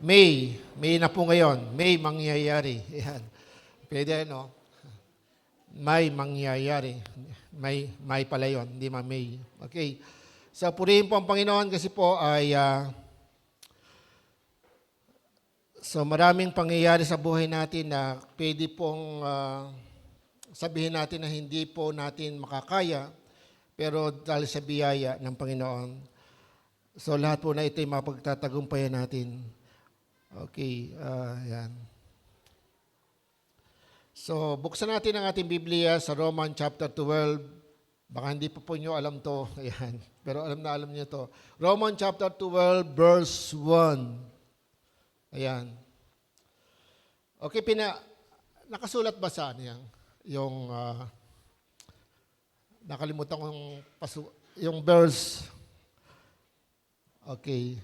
May na po ngayon. May mangyayari. Yan. Pwede, no? May mangyayari. May pala yun, hindi may. Okay. So, purihin po ang Panginoon kasi po ay, so maraming pangyayari sa buhay natin na pwede pong sabihin natin na hindi po natin makakaya, pero dahil sa biyaya ng Panginoon, so lahat po na ito ay mapagtatagumpayan natin. Okay, yan. So, buksan natin ang ating Biblia sa Romans chapter 12. Baka hindi po nyo alam to. Ayan. Pero alam nyo to. Romans chapter 12, verse 1. Ayan. Okay, nakasulat ba saan yan? Yung, nakalimutan kong yung verse. Okay.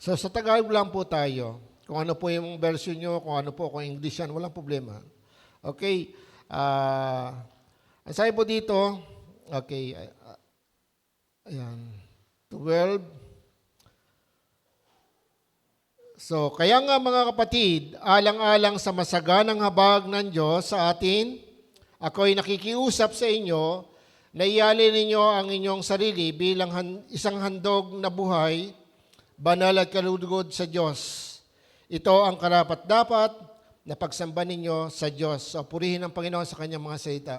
So, sa Tagalog lang po tayo. Kung ano po yung version nyo, kung ano po, kung English yan, walang problema. Okay. Ang sabi po dito, okay, ayan, 12. So, kaya nga mga kapatid, alang-alang sa masaganang habag ng Diyos sa atin, ako'y nakikiusap sa inyo na ialin ninyo ang inyong sarili bilang isang handog na buhay, banal at kalugod sa Diyos. Ito ang karapat-dapat na pagsamba ninyo sa Diyos. So, purihin ang Panginoon sa kanyang mga salita.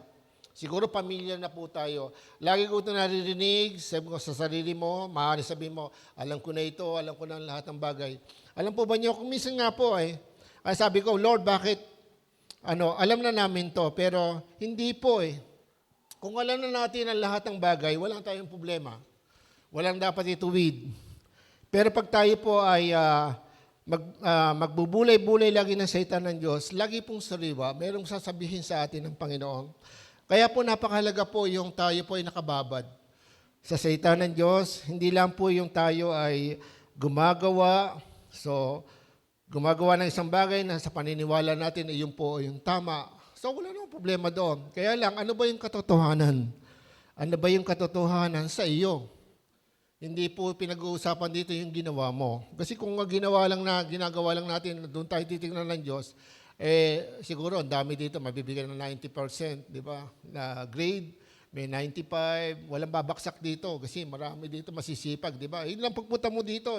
Siguro pamilya na po tayo. Lagi ko ito naririnig, sabi ko sa sarili mo, maaari sabihin mo, alam ko na ito, alam ko na lahat ng bagay. Alam po ba niyo, kung minsan nga po sabi ko, Lord, bakit? Alam na namin to, pero hindi po . Kung alam na natin ang lahat ng bagay, walang tayong problema. Walang dapat ituwid. Pero pag tayo po ay magbubulay-bulay lagi ng salita ng Diyos, lagi pong sariwa, merong sasabihin sa atin ng Panginoon. Kaya po napakahalaga po yung tayo po ay nakababad sa salita ng Diyos. Hindi lang po yung tayo ay gumagawa ng isang bagay na sa paniniwala natin ay yun po yung tama. So wala namang problema doon. Kaya lang, ano ba yung katotohanan? Ano ba yung katotohanan sa iyo? Hindi po pinag-uusapan dito yung ginawa mo. Kasi kung ginagawa lang natin, doon tayo titignan ng Diyos, siguro ang dami dito, mabibigyan ng 90%, di ba? Na grade, may 95, walang babaksak dito kasi marami dito masisipag, di ba? Yun lang pagpunta mo dito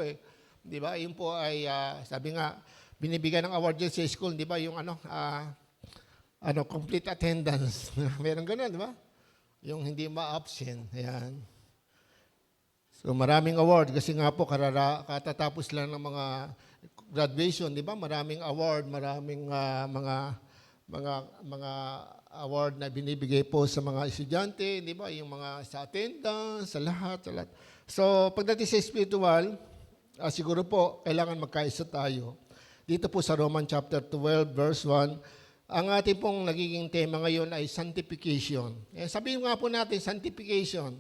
Di ba? Yun po ay, sabi nga, binibigyan ng award dyan sa school, di ba? Yung complete attendance. Meron ganun, di ba? Yung hindi ma-absent. Ayan. So maraming award kasi nga po katatapos lang ng mga graduation, di ba? Maraming award, maraming mga award na binibigay po sa mga estudyante, di ba? Yung mga sa attendance, sa lahat. So pagdating sa spiritual, siguro po kailangan magkaisa tayo. Dito po sa Romans chapter 12 verse 1, ang ating pong nagiging tema ngayon ay sanctification. Sabihin nga po natin, sanctification.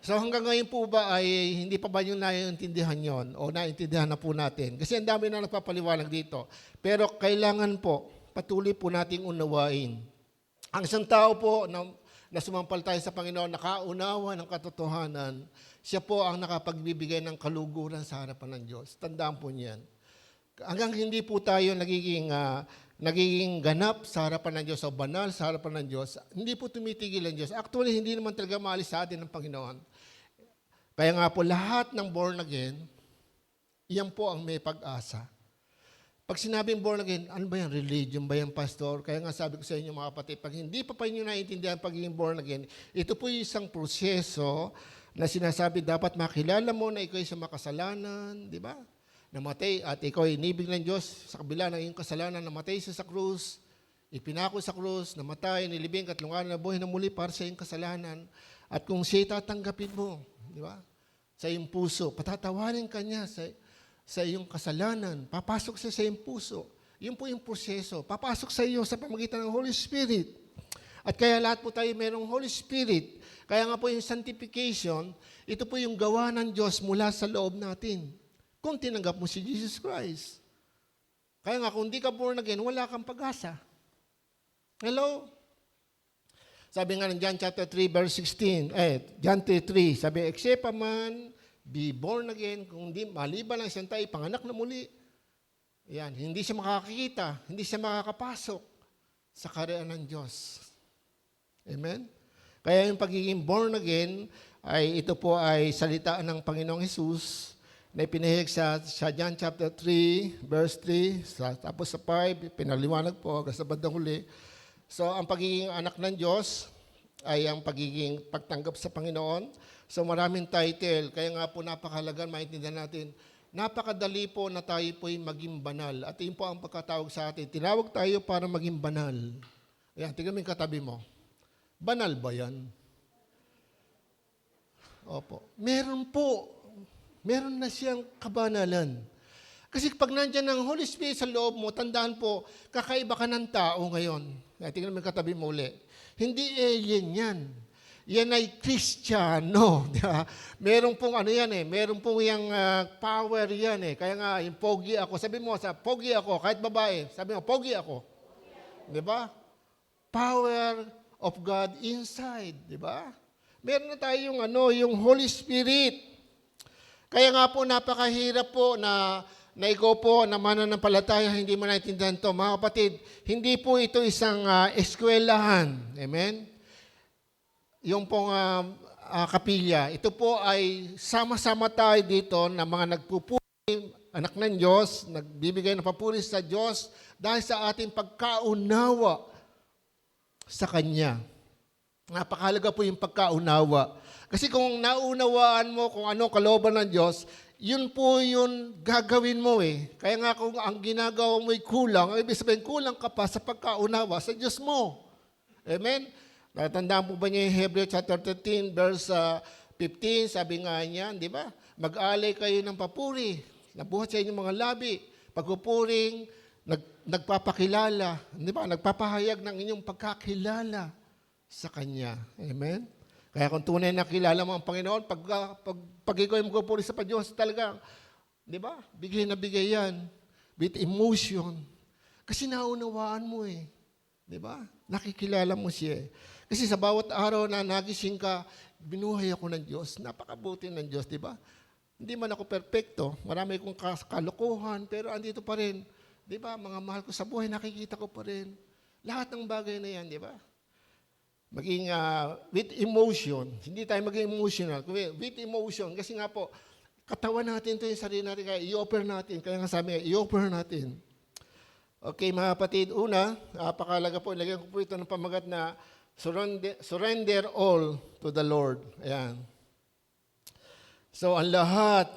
So hanggang ngayon po ba ay hindi pa ba yung naiintindihan yon o naiintindihan na po natin? Kasi ang dami na nagpapaliwanag dito. Pero kailangan po, patuloy po nating unawain. Ang isang tao po na sumampal tayo sa Panginoon, nakaunawa ng katotohanan, siya po ang nakapagbibigay ng kaluguran sa harapan ng Diyos. Tandaan po niyan. Hanggang hindi po tayo nagiging ganap sa harapan ng Diyos o banal sa harapan ng Diyos, hindi po tumitigil ang Diyos. Actually, hindi naman talaga maalis sa atin ng Panginoon. Kaya nga po, lahat ng born again, iyan po ang may pag-asa. Pag sinabing born again, ano ba yan? Religion ba yan, pastor? Kaya nga sabi ko sa inyo mga kapatid, pag hindi pa inyo naiintindihan pagiging born again, ito po yung isang proseso na sinasabi dapat makilala mo na ikaw ay sa makasalanan, di ba? Namatay at ikaw ay inibig ng Diyos sa kabila ng iyong kasalanan, namatay siya sa krus, ipinako sa krus, namatay, nilibing, katlungan na buhay na muli para sa iyong kasalanan. At kung siya'y tatanggapin mo, di ba? Sa iyong puso, patatawarin ka niya sa iyong kasalanan, papasok siya sa iyong puso. Yun po yung proseso. Papasok sa iyo sa pamagitan ng Holy Spirit. At kaya lahat po tayo mayroong Holy Spirit. Kaya nga po yung sanctification, ito po yung gawa ng Diyos mula sa loob natin. Kung tinanggap mo si Jesus Christ. Kaya nga, kung di ka born again, wala kang pag-asa. Hello? Sabi nga ng John chapter 3, verse 16, John 3:3, sabi, except a man be born again, kung hindi, maliban lang siyang tayo, panganak na muli. Yan, hindi siya makakakita, hindi siya makakapasok sa kaharian ng Diyos. Amen? Kaya yung pagiging born again, ay ito po ay salitaan ng Panginoong Hesus na ipinahayag sa John chapter 3, verse 3, tapos sa 5, pinaliwanag po hanggang sa bandang huli. So, ang pagiging anak ng Diyos ay ang pagiging pagtanggap sa Panginoon. So maraming title, kaya nga po napakahalaga maintindihan natin, napakadali po na tayo po'y maging banal. At yun po ang pagkatawag sa atin. Tinawag tayo para maging banal. Ayan, tingnan mo yung katabi mo. Banal ba yan? Opo. Meron po. Meron na siyang kabanalan. Kasi pag nandiyan ang Holy Spirit sa loob mo, tandaan po, kakaiba ka ng tao ngayon. Ayan, tingnan mo yung katabi mo uli. Hindi alien yan. Yan ay Kristiyano. Meron pong ano yan eh. Meron pong yung power yan eh. Kaya nga, yung pogi ako. Sabi mo, pogi ako, kahit babae. Sabi mo, pogi ako. Di ba? Power of God inside. Di ba? Meron na tayong yung Holy Spirit. Kaya nga po, napakahirap po na ikaw po na mananampalataya, hindi mo naintindihan to. Mga kapatid, hindi po ito isang eskwelahan. Amen? Yung pong kapilya, ito po ay sama-sama tayo dito na mga nagpupuri, anak ng Diyos, nagbibigay ng papuri sa Diyos dahil sa ating pagkaunawa sa Kanya. Napakahalaga po yung pagkaunawa. Kasi kung naunawaan mo kung ano kalooban ng Diyos, yun po yun gagawin mo eh. Kaya nga kung ang ginagawa mo ay kulang, ibig sabihin kulang ka pa sa pagkaunawa sa Diyos mo. Amen? Natandaan po ba niyo yung Hebrew chapter 13, verse 15, sabi nga niya, di ba? Mag-alay kayo ng papuri, nabuhat sa inyong mga labi, pagpupuring, nagpapakilala, di ba? Nagpapahayag ng inyong pagkakilala sa Kanya. Amen? Kaya kung tunay na kilala mo ang Panginoon, pag ikaw ay magpupuri sa Diyos, talaga, di ba? Bigay na bigay yan. With emotion. Kasi naunawaan mo eh. Di ba? Nakikilala mo siya eh. Kasi sa bawat araw na nagising ka, binuhay ako ng Diyos. Napakabuti ng Diyos, di ba? Hindi man ako perfecto. Marami kong kalokohan, pero andito pa rin. Di ba? Mga mahal ko sa buhay, nakikita ko pa rin. Lahat ng bagay na yan, di ba? Maging with emotion. Hindi tayo maging emotional. With emotion. Kasi nga po, katawan natin ito yung sarili natin. Kaya i-offer natin. Kaya nga sabi nga, i-offer natin. Okay, mga kapatid. Una, napakalaga po. Ilagyan ko po ito ng pamagat na surrender all to the Lord. Ayan. So, ang lahat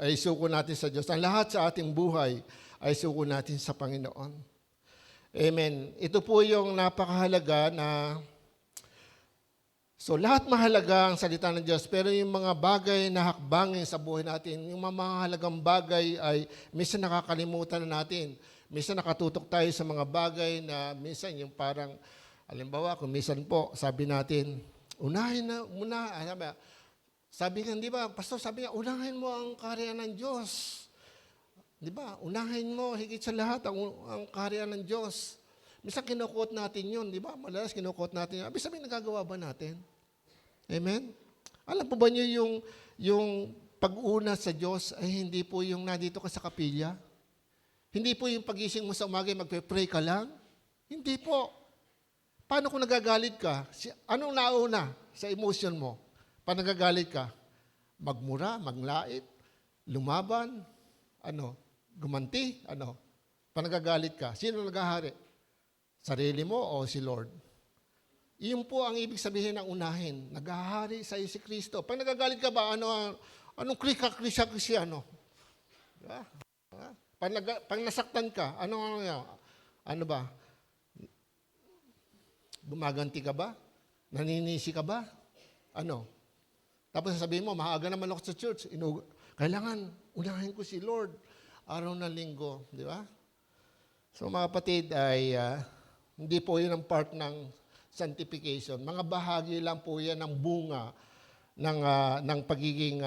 ay suko natin sa Diyos. Ang lahat sa ating buhay ay suko natin sa Panginoon. Amen. Ito po yung napakahalaga na so, lahat mahalaga ang salita ng Diyos, pero yung mga bagay na hakbangin sa buhay natin, yung mga mahalagang bagay ay minsan nakakalimutan na natin. Minsan nakatutok tayo sa mga bagay na minsan yung parang, halimbawa, kung minsan po, sabi natin, unahin na, sabi nga, di ba, Pastor, sabi nga, unahin mo ang kaharian ng Diyos. Di ba? Unahin mo, higit sa lahat, ang kaharian ng Diyos. Minsan kinukot natin yun, di ba? Madalas kinukot natin yun. Abi sabihin, nagagawa ba natin? Amen? Alam po ba niyo yung pag-una sa Diyos ay hindi po yung nandito ka sa kapilya? Hindi po yung pagising mo sa umaga, magpe-pray ka lang? Hindi po. Paano kung nagagalit ka? Anong nauna sa emotion mo? Paano nagagalit ka? Magmura, maglait, lumaban, gumanti, Paano nagagalit ka? Sino naghahari? Sarili mo o si Lord? Iyon po ang ibig sabihin ng unahin. Naghahari sa iyo si Kristo. Pag nagagalit ka ba, anong krika-krisa, diba? Pag nasaktan ka, ano ba? Gumaganti ka ba? Naninisi ka ba? Tapos sasabihin mo, maaga naman ako sa church. Kailangan, unahin ko si Lord. Araw na linggo. Di ba? So mga kapatid, ay hindi po yun ang part ng sanctification. Mga bahagi lang po yan ng bunga ng pagiging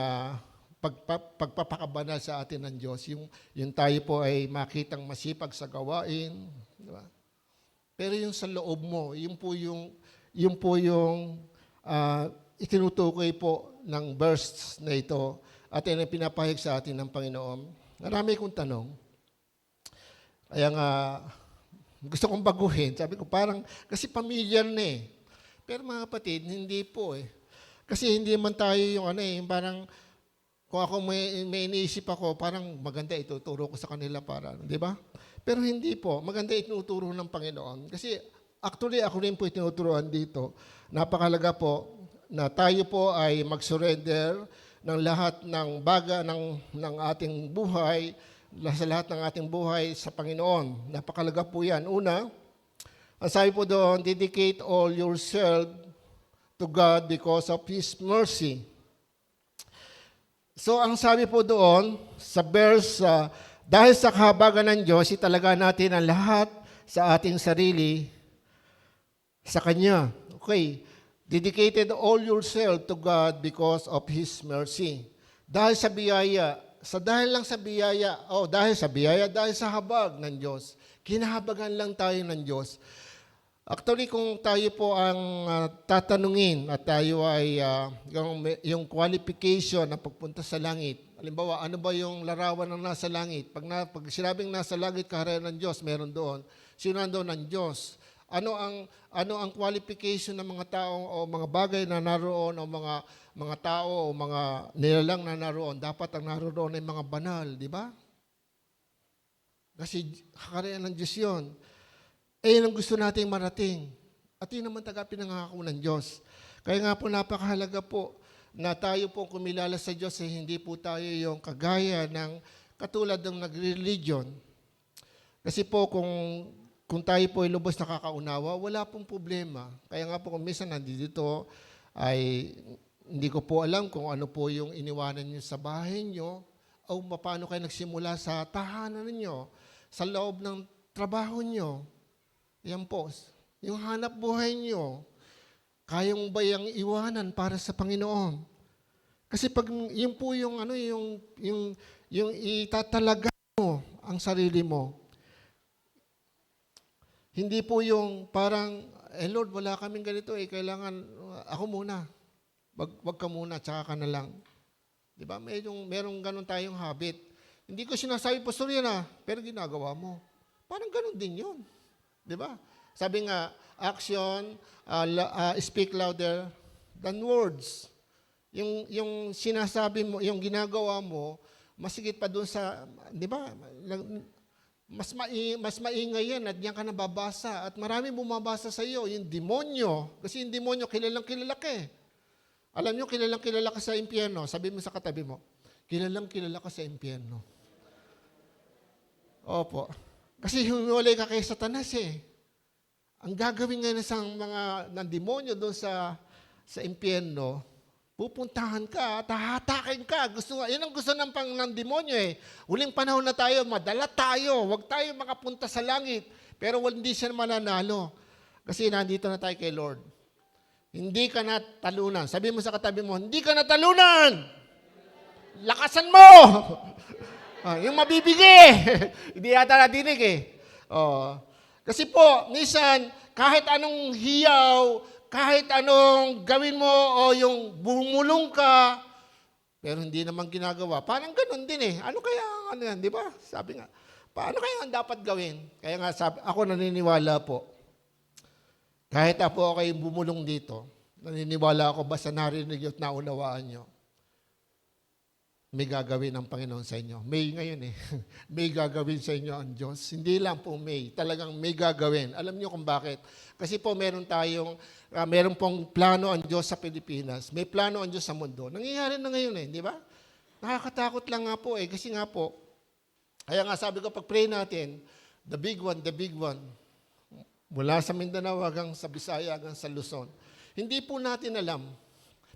pagpapakabanal sa atin ng Diyos. Yung tayo po ay makitang masipag sa gawain. Di ba? Pero yung sa loob mo, yun po yung itinutukoy po ng verse na ito at yan ang pinapahig sa atin ng Panginoon. Marami kong tanong. Kaya nga, gusto kong baguhin. Sabi ko, parang, kasi familiar na eh. Pero mga kapatid, hindi po eh. Kasi hindi man tayo yung yung parang, kung ako may iniisip ako, parang maganda ituturo ko sa kanila para, di ba? Pero hindi po. Maganda ituturo ng Panginoon. Kasi actually, ako rin po itinuturuan dito. Napakalaga po na tayo po ay mag-surrender ng lahat ng baga ng ating buhay, sa lahat ng ating buhay sa Panginoon. Napakalaga po yan. Una, ang sabi po doon, dedicate all yourself to God because of His mercy. So, ang sabi po doon, sa verse, dahil sa kahabagan ng Diyos, italaga natin ang lahat sa ating sarili sa Kanya. Okay. Dedicated all yourself to God because of His mercy. Dahil sa biyaya, dahil sa habag ng Diyos, kinahabagan lang tayo ng Diyos. Actually, kung tayo po ang tatanungin at tayo ay yung qualification na pagpunta sa langit, halimbawa, ano ba yung larawan ng nasa langit? Pag sinabing nasa langit, kaharian ng Diyos, meron doon. Sino nandoon ng Diyos? Ano ang qualification ng mga tao o mga bagay na naroon o mga tao o mga nilalang na naroon? Dapat ang naroon ay mga banal, di ba? Kasi kakarian ng Diyos yun. Yun ang gusto nating marating. At yun naman pinangako ng Diyos. Kaya nga po napakahalaga po na tayo po kumilala sa Diyos hindi po tayo yung kagaya ng katulad ng nag-religion. Kasi po kung tayo po ay lubos nakakaunawa, wala pong problema. Kaya nga po kung minsan nandito ay hindi ko po alam kung ano po yung iniwanan niyo sa bahay niyo o paano kayo nagsimula sa tahanan niyo, sa loob ng trabaho niyo. Yan po, yung hanap buhay niyo, kayang ba yung iwanan para sa Panginoon? Kasi pag yun po yung itatalaga mo ang sarili mo. Hindi po yung parang, Lord, wala kaming ganito kailangan ako muna. Wag ka muna, tsaka ka na lang. Di ba? Merong ganun tayong habit. Hindi ko sinasabi, Pastor, yan pero ginagawa mo. Parang ganun din yun. Di ba? Sabi nga, action, speak louder than words. Yung sinasabi mo, yung ginagawa mo, masigit pa doon sa, di ba? Mas maingay yan at diyan ka nababasa. At marami bumabasa sa iyo, yung demonyo. Kasi yung demonyo, kilalang kilala ka eh. Alam nyo, kilalang kilala ka sa impyerno. Sabi mo sa katabi mo, kilalang kilala ka sa impyerno. Opo. Kasi humiwalay ka kay Satanas eh. Ang gagawin ngayon ng demonyo doon sa impyerno, pupuntahan ka, tahatakin ka. Yan ang gusto ng demonyo eh. Huling panahon na tayo, madala tayo. Huwag tayo makapunta sa langit. Pero hindi siya mananalo. Kasi nandito na tayo kay Lord. Hindi ka na talunan. Sabi mo sa katabi mo, hindi ka na talunan! Lakasan mo! Yung mabibigay. Hindi yata nadinig eh. Kasi po, minsan, kahit anong hiyaw, kahit anong gawin mo o yung bumulong ka, pero hindi naman ginagawa. Parang ganun din eh. Ano kaya yan, di ba? Sabi nga, paano kaya ang dapat gawin? Kaya nga ako naniniwala po. Kahit ako kayo bumulong dito, naniniwala ako basta narinig at naunawaan nyo, may gagawin ng Panginoon sa inyo. May ngayon eh. May gagawin sa inyo ang Diyos. Hindi lang po may. Talagang may gagawin. Alam niyo kung bakit? Kasi po meron pong plano ang Diyos sa Pilipinas. May plano ang Diyos sa mundo. Nangyayari na ngayon eh. Di ba? Nakakatakot lang nga po eh. Kasi nga po, kaya nga sabi ko, pag-pray natin, the big one, mula sa Mindanao hanggang sa Bisaya hanggang sa Luzon. Hindi po natin alam.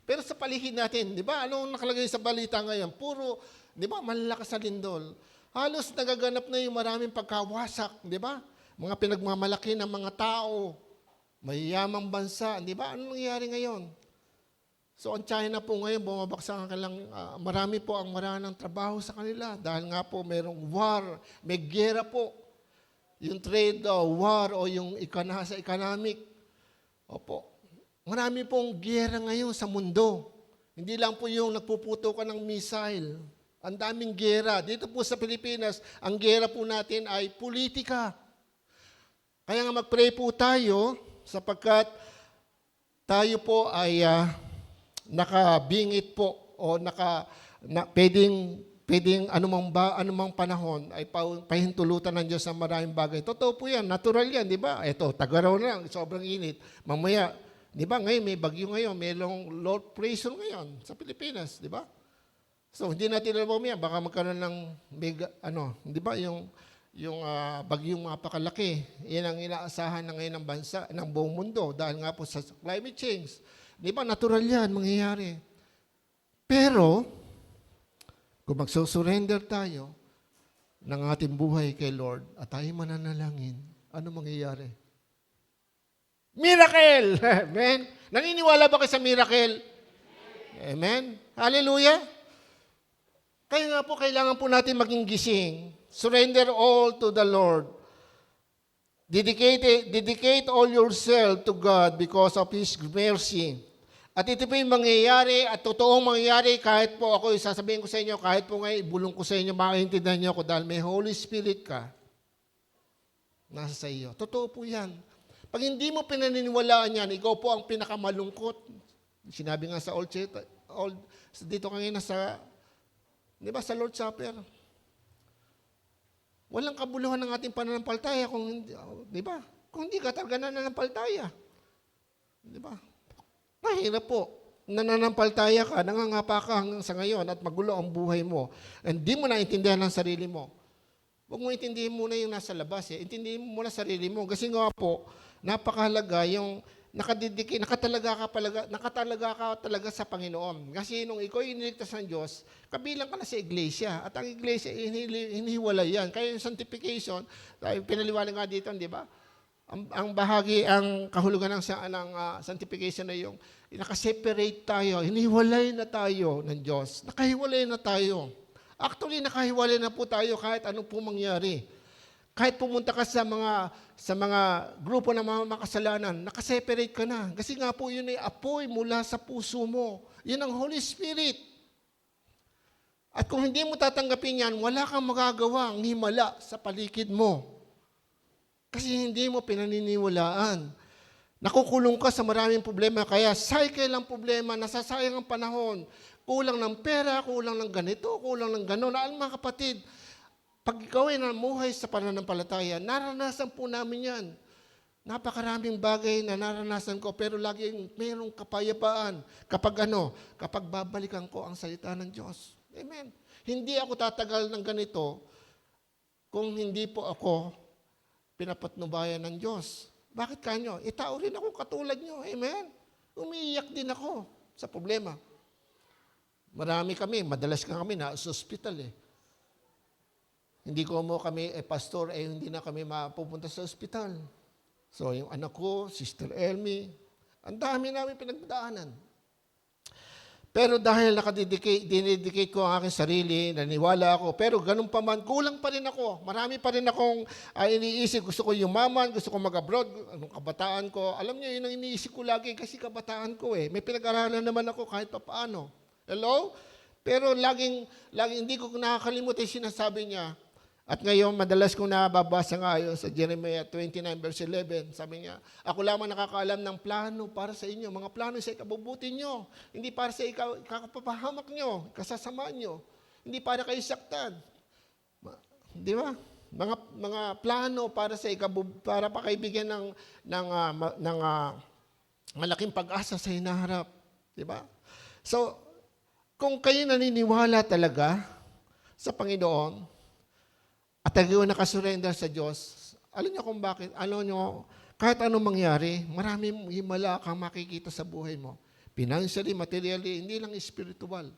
Pero sa paligid natin, di ba, anong nakalagay sa balita ngayon? Puro, di ba, malalakas sa lindol. Halos nagaganap na yung maraming pagkawasak, di ba? Mga pinagmamalaki ng mga tao, mayayamang bansa, di ba? Anong nangyayari ngayon? So, ang China po ngayon, bumabaksak ang kanilang, marami po ang ng trabaho sa kanila. Dahil nga po, mayroong war, may gera po. Yung trade war o yung sa economic. Opo. Marami pong giyera ngayon sa mundo. Hindi lang po yung nagpuputo ka ng missile. Ang daming giyera. Dito po sa Pilipinas, ang giyera po natin ay politika. Kaya nga mag-pray po tayo sapagkat tayo po ay nakabingit po o pwedeng anumang panahon ay pahintulutan ng Diyos sa maraming bagay. Totoo po yan, natural yan, di ba? Ito, tagaraw na lang, sobrang init. Mamaya, di ba, ngayon may bagyo ngayon, may low pressure ngayon sa Pilipinas, di ba? So, hindi natin alam mamaya, baka magkaroon ng di ba, yung bagyong mapakalaki. Yan ang inaasahan na ngayon ng bansa, ng buong mundo, dahil nga po sa climate change. Di ba, natural yan, mangyayari. Pero, kung magsusurrender tayo ng ating buhay kay Lord at tayo mananalangin, ano mangyayari? Miracle! Amen? Naniniwala ba kayo sa miracle? Amen? Hallelujah? Kaya nga po, kailangan po natin maging gising. Surrender all to the Lord. Dedicate all yourself to God because of His mercy. At ito po yung mangyayari at totoong mangyayari kahit po ako, sasabihin ko sa inyo, kahit po ngayon, ibulong ko sa inyo, makaintindihan niyo ako dahil may Holy Spirit ka, nasa sa iyo. Totoo po yan. Pag hindi mo pinaniniwalaan yan, ikaw po ang pinakamalungkot. Sinabi nga sa dito kanina sa, di ba, sa Lord's Supper. Walang kabuluhan ng ating pananampalataya kung hindi, di ba? Kung hindi ka talaga nananampalataya. Di ba? Mahirap po. Nananampalataya ka, nangangapa ka hanggang sa ngayon at magulo ang buhay mo. And di mo naintindihan ang sarili mo. Huwag mo intindihin muna yung nasa labas. Intindihin mo muna sarili mo. Kasi nga po, napakahalaga yung nakatalaga ka talaga sa Panginoon. Kasi nung ikaw iniligtas ng Diyos, kabilang ka na sa iglesia. At ang iglesia, hinihiwalay yan. Kaya yung sanctification, pinaliwanag nga dito, di ba? Ang kahulugan ng sanctification na yung nakaseparate tayo, hiniwalay na tayo ng Diyos. Nakahiwalay na tayo. Actually, nakahiwalay na po tayo kahit ano po mangyari. Kahit pumunta ka sa mga grupo ng mga makasalanan, nakaseparate ka na. Kasi nga po yun ay apoy mula sa puso mo. Yun ang Holy Spirit. At kung hindi mo tatanggapin yan, wala kang magagawang himala sa paligid mo. Kasi hindi mo pinaniniwalaan. Nakukulong ka sa maraming problema, kaya cycle ang problema, nasasayang ang panahon. Kulang ng pera, kulang ng ganito, kulang ng gano'n. Alam mga kapatid, pag ikaw ay namuhay sa pananampalataya, naranasan po namin yan. Napakaraming bagay na naranasan ko, pero laging mayroong kapayapaan. Kapag babalikan ko ang salita ng Diyos. Amen. Hindi ako tatagal ng ganito kung hindi po ako pinapatnubayan ng Diyos. Bakit kanyo? Tao rin ako katulad nyo. Amen? Umiiyak din ako sa problema. Madalas kami na sa ospital eh. Hindi ko mo kami, pastor, hindi na kami mapupunta sa ospital. So, yung anak ko, Sister Elmi, ang dami namin pinagdaanan. Pero dahil dinedicate ko ang aking sarili, naniwala ako, pero ganun pa man, kulang pa rin ako. Marami pa rin akong iniisip. Gusto ko yumaman, gusto ko mag-abroad, anong kabataan ko. Alam niyo, yun ang iniisip ko lagi kasi kabataan ko eh. May pinag-aralan naman ako kahit pa paano. Hello? Pero laging hindi ko nakakalimutan yung sinasabi niya. At ngayon, madalas kong nababasa nga yun sa Jeremiah 29 verse 11. Sabi niya, ako lamang nakakaalam ng plano para sa inyo. Mga plano sa ikabubuti nyo. Hindi para sa ikapapahamak nyo, kasasamaan nyo. Hindi para kayo saktan. Di ba? Mga plano para sa para pakaibigyan ng malaking pag-asa sa hinaharap. Di ba? So, kung kayo naniniwala talaga sa Panginoon, at tayo nakasurrender sa Diyos, alam niyo kung bakit, kahit anong mangyari, maraming himala kang makikita sa buhay mo. Financially, materially, hindi lang spiritual.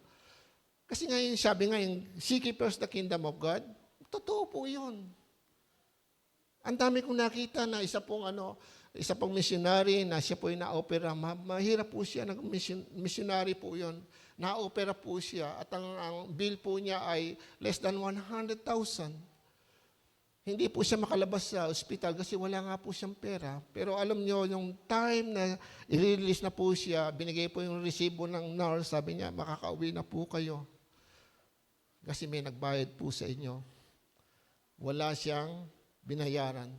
Kasi nga yung sabi nga, yung seek first the kingdom of God, totoo po yun. Ang dami kong nakita na isa pong missionary na siya po yung na-opera. Mahirap po siya, missionary po yun. Na-opera po siya at ang bill po niya ay less than 100,000. hindi po siya makalabas sa ospital kasi wala nga po siyang pera. Pero alam nyo, yung time na i-release na po siya, binigay po yung resibo ng nurse, sabi niya, makakauwi na po kayo. Kasi may nagbayad po sa inyo. Wala siyang binayaran.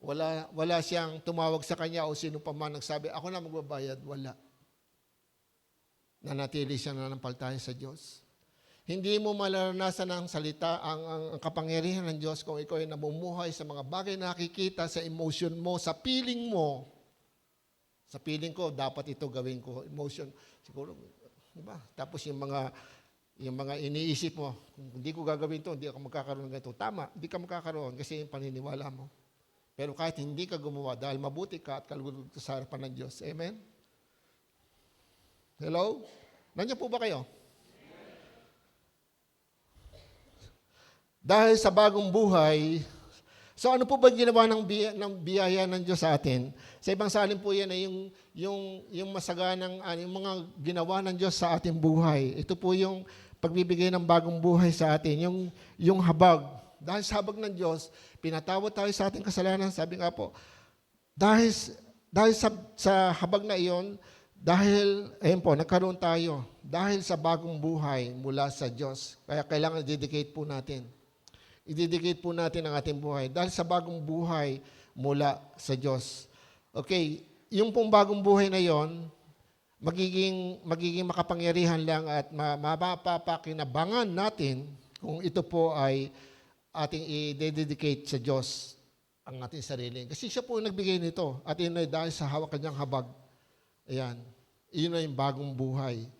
Wala siyang tumawag sa kanya o sino pa man nagsabi, ako na magbabayad. Wala. Nanatili siya nanampalataya sa Diyos. Hindi mo mararanasan ang salita, ang kapangyarihan ng Diyos kung ikaw ay namumuhay sa mga bagay na nakikita sa emotion mo, sa feeling mo. Sa feeling ko, dapat ito gawin ko. Emotion, siguro, di ba? Tapos yung mga iniisip mo, kung hindi ko gagawin ito, hindi ako magkakaroon ng ganito. Tama, hindi ka magkakaroon kasi yung paniniwala mo. Pero kahit hindi ka gumawa, dahil mabuti ka at kalugod ka sa harapan ng Diyos. Amen? Hello? Nandiyan po ba kayo? Dahil sa bagong buhay, so ano po ba ginawa ng biyaya ng Diyos sa atin? Sa ibang salin po yan ay yung masaganang, yung mga ginawa ng Diyos sa ating buhay. Ito po yung pagbibigay ng bagong buhay sa atin, yung habag. Dahil sa habag ng Diyos, pinatawad tayo sa ating kasalanan. Sabi nga po, dahil sa habag na iyon, ayun po, nagkaroon tayo. Dahil sa bagong buhay mula sa Diyos. Kaya kailangan i-dedicate po natin. I-dedicate po natin ang ating buhay. Dahil sa bagong buhay mula sa Diyos. Okay, yung pong bagong buhay na yon, magiging makapangyarihan lang at mapapakinabangan natin kung ito po ay ating i-dedicate sa Diyos ang ating sarili. Kasi siya po yung nagbigay nito at yun ay dahil sa hawak kanyang habag. Ayan, yun ay yung bagong buhay.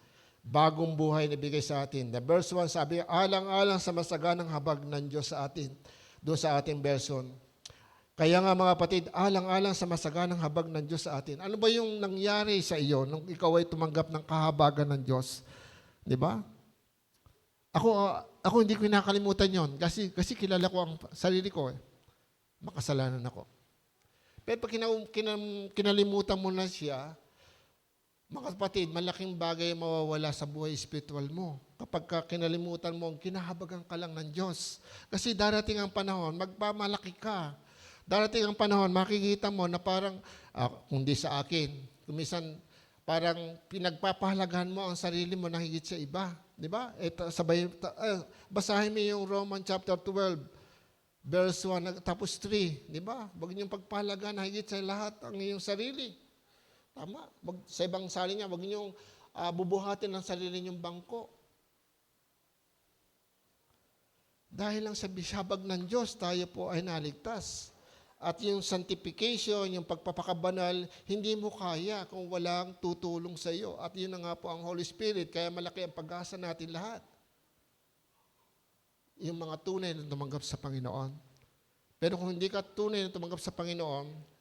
Bagong buhay na bigay sa atin. The verse 1 sabi, alang-alang sa masaganang habag ng Diyos sa atin. Doon sa ating version. Kaya nga mga kapatid, alang-alang sa masaganang habag ng Diyos sa atin. Ano ba yung nangyari sa iyo nung ikaw ay tumanggap ng kahabagan ng Diyos? Di ba? Ako hindi ko nakalimutan yon kasi kilala ko ang sarili ko. Makasalanan ako. Pero pag kinalimutan mo na siya, mga kapatid, malaking bagay mawawala sa buhay spiritual mo. Kapag kinalimutan mo, kinahabagan ka lang ng Diyos. Kasi darating ang panahon, magpamalaki ka. Darating ang panahon, makikita mo na parang, kundi sa akin, kumisan, parang pinagpapahalagahan mo ang sarili mo na higit sa iba. Di ba? Basahin mo yung Romans chapter 12, verse 1, tapos 3. Di ba? Huwag niyong pagpahalagaan na higit sa lahat ang iyong sarili. Tama. Sa ibang salin niya, huwag niyong bubuhatin ang sarili niyong bangko. Dahil lang sa bisabag ng Diyos, tayo po ay naligtas. At yung sanctification, yung pagpapakabanal, hindi mo kaya kung walang tutulong sa iyo. At yun na nga po ang Holy Spirit, kaya malaki ang pag-asa natin lahat. Yung mga tunay na tumanggap sa Panginoon. Pero kung hindi ka tunay na tumanggap sa Panginoon,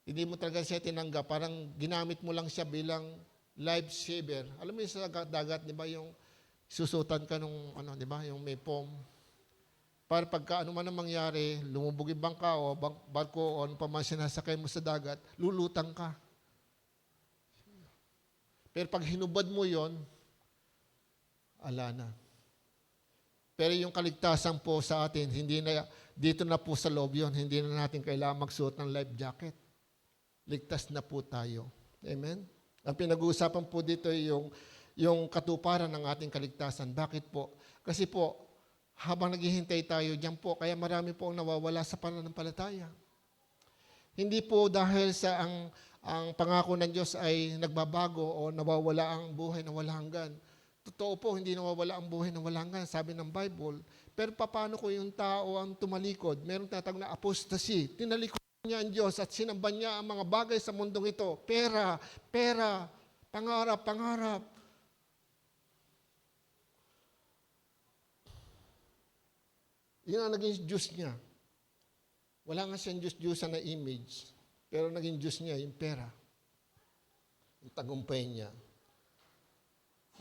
hindi mo talaga siya tinanggap, parang ginamit mo lang siya bilang lifesaver. Alam mo yung sa dagat, di ba, yung susutan ka nung, di ba, yung may foam. Para pagka ano man ang mangyari, lumubog yung bangka o barko o ano pa man sinasakay mo sa dagat, lulutang ka. Pero pag hinubad mo yon, ala na. Pero yung kaligtasan po sa atin, dito na po sa loob yun, hindi na natin kailangan magsuot ng life jacket. Ligtas na po tayo. Amen? Ang pinag-uusapan po dito ay yung katuparan ng ating kaligtasan. Bakit po? Kasi po, habang naghihintay tayo diyan po, kaya marami po ang nawawala sa pananampalataya. Hindi po dahil sa ang pangako ng Diyos ay nagbabago o nawawala ang buhay na walang hanggan. Totoo po, hindi nawawala ang buhay na walang hanggan, sabi ng Bible. Pero paano kung yung tao ang tumalikod? Meron tatawag na apostasy. Tinalikod niya ang Diyos at sinamba niya ang mga bagay sa mundong ito. Pera, pangarap. Yun ang naging Diyos niya. Wala nga siyang Diyos-Diyosan na image, pero naging Diyos niya yung pera. Yung tagumpay niya.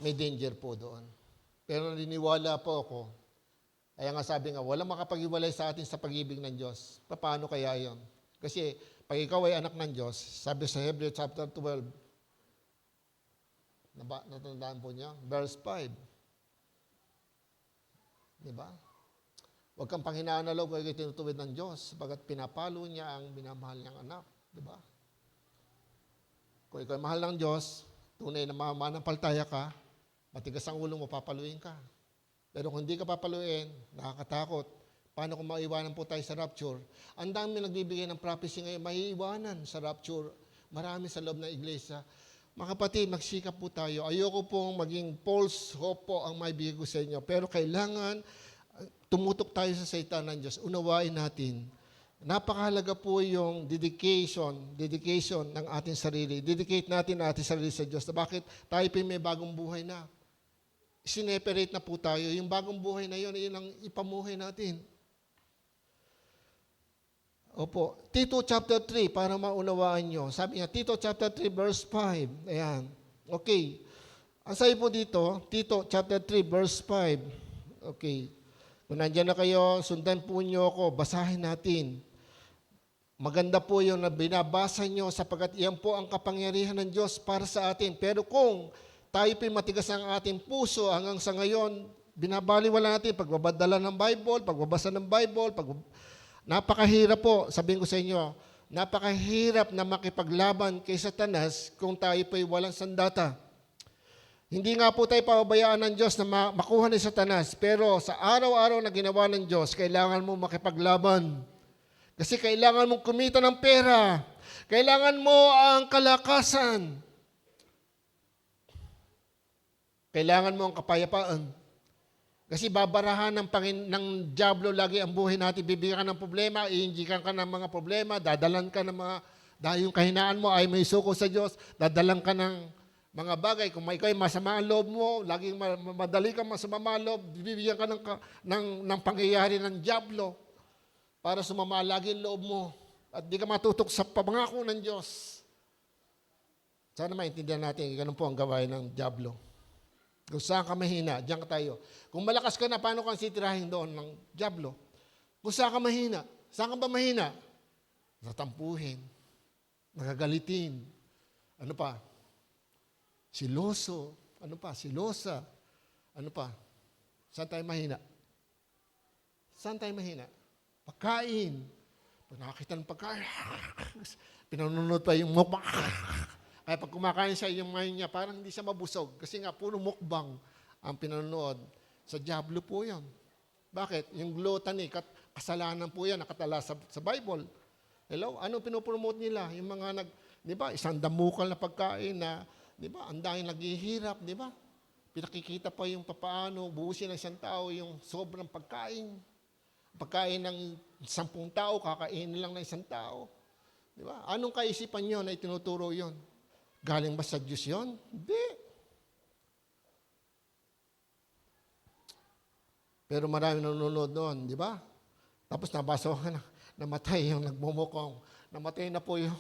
May danger po doon. Pero naniniwala po ako, kaya nga sabi nga, walang makapag-iwalay sa atin sa pag-ibig ng Diyos. Paano kaya yon? Kasi pag ikaw ay anak ng Diyos, sabi sa Hebrews chapter 12, natandaan po niya, verse 5. Diba? Huwag kang panghinaan na loob, huwag kayo tinutuwid ng Diyos, sapagat pinapalo niya ang minamahal niyang anak. Di ba? Kung ikaw ay mahal ng Diyos, tunay na mamanampalataya ka, matigas ang ulo mo, papaluin ka. Pero kung hindi ka papaluin, nakakatakot. Paano kung maiwanan po tayo sa rapture? Ang dami nagbibigay ng prophecy ngayon, maiiwanan sa rapture. Marami sa loob ng iglesia. Mga kapatid, magsikap po tayo. Ayoko pong maging false hope po ang maibigay ko sa inyo. Pero kailangan tumutok tayo sa salita ng Diyos. Unawain natin. Napakahalaga po yung dedication ng ating sarili. Dedicate natin ang ating sarili sa Diyos. Bakit? Tayo pa may bagong buhay na. Sineperate na po tayo. Yung bagong buhay na yun, yun ang ipamuhay natin. Opo. Tito chapter 3, para maunawaan nyo. Sabi niya, Tito chapter 3, verse 5. Ayan. Okay. Ang sabi po dito, Tito chapter 3, verse 5. Okay. Kung nandiyan na kayo, sundan po nyo ako, basahin natin. Maganda po yung na binabasa nyo sapagkat iyan po ang kapangyarihan ng Diyos para sa atin. Pero kung tayo po'y matigas ang ating puso hanggang sa ngayon, binabaliwala natin pagbabadala ng Bible, pagbabasa ng Bible, napakahirap po, sabihin ko sa inyo, napakahirap na makipaglaban kay Satanas kung tayo po'y walang sandata. Hindi nga po tayo pababayaan ng Diyos na makuha ni Satanas, pero sa araw-araw na ginawa ng Diyos, kailangan mo makipaglaban. Kasi kailangan mong kumita ng pera. Kailangan mo ang kalakasan. Kailangan mo ang kapayapaan. Kasi babarahan ng diablo lagi ang buhay natin. Bibigyan ka ng problema, iinjikan ka ng mga problema, dadalan ka ng mga, dahil yung kahinaan mo ay may suko sa Diyos, dadalan ka ng mga bagay. Kung ikaw ay masama ang loob mo, laging madali kang masama ang loob, bibigyan ka ng pangyayari ng diablo para sumama lagi ang loob mo at di ka matutok sa pangako ng Diyos. Sana maintindihan natin, ganun po ang gawain ng diablo. Kung saan ka mahina, diyan ka tayo. Kung malakas ka na, paano kang sitirahin doon ng diablo? Kung saan ka mahina, saan ka ba mahina? Natampuhin, nagagalitin, ano pa? Siloso, ano pa? Silosa, ano pa? Saan tayo mahina? Saan tayo mahina? Pagkain. Pag nakakita ng pagkain, pinanunod pa yung mukbang. Kaya pag kumakain siya, yung ngayon niya, parang hindi siya mabusog. Kasi nga, puro mukbang ang pinanonood. Sa diablo po yan. Bakit? Yung gluttony, kasalanan po yan, nakatala sa Bible. Hello? Anong pinopromote nila? Yung mga di ba, isang damukal na pagkain na, di ba, ang dahil naghihirap, di ba? Pinakikita pa yung papaano, buusin ng isang tao yung sobrang pagkain. Pagkain ng 10 tao, kakainin lang ng isang tao. Di ba? Anong kaisipan nyo na itinuturo yon? Galing ba sa Diyos yun? Hindi. Pero marami nanonood noon, di ba? Tapos nabasa ko na, namatay yung nagmumukong. Namatay na po yung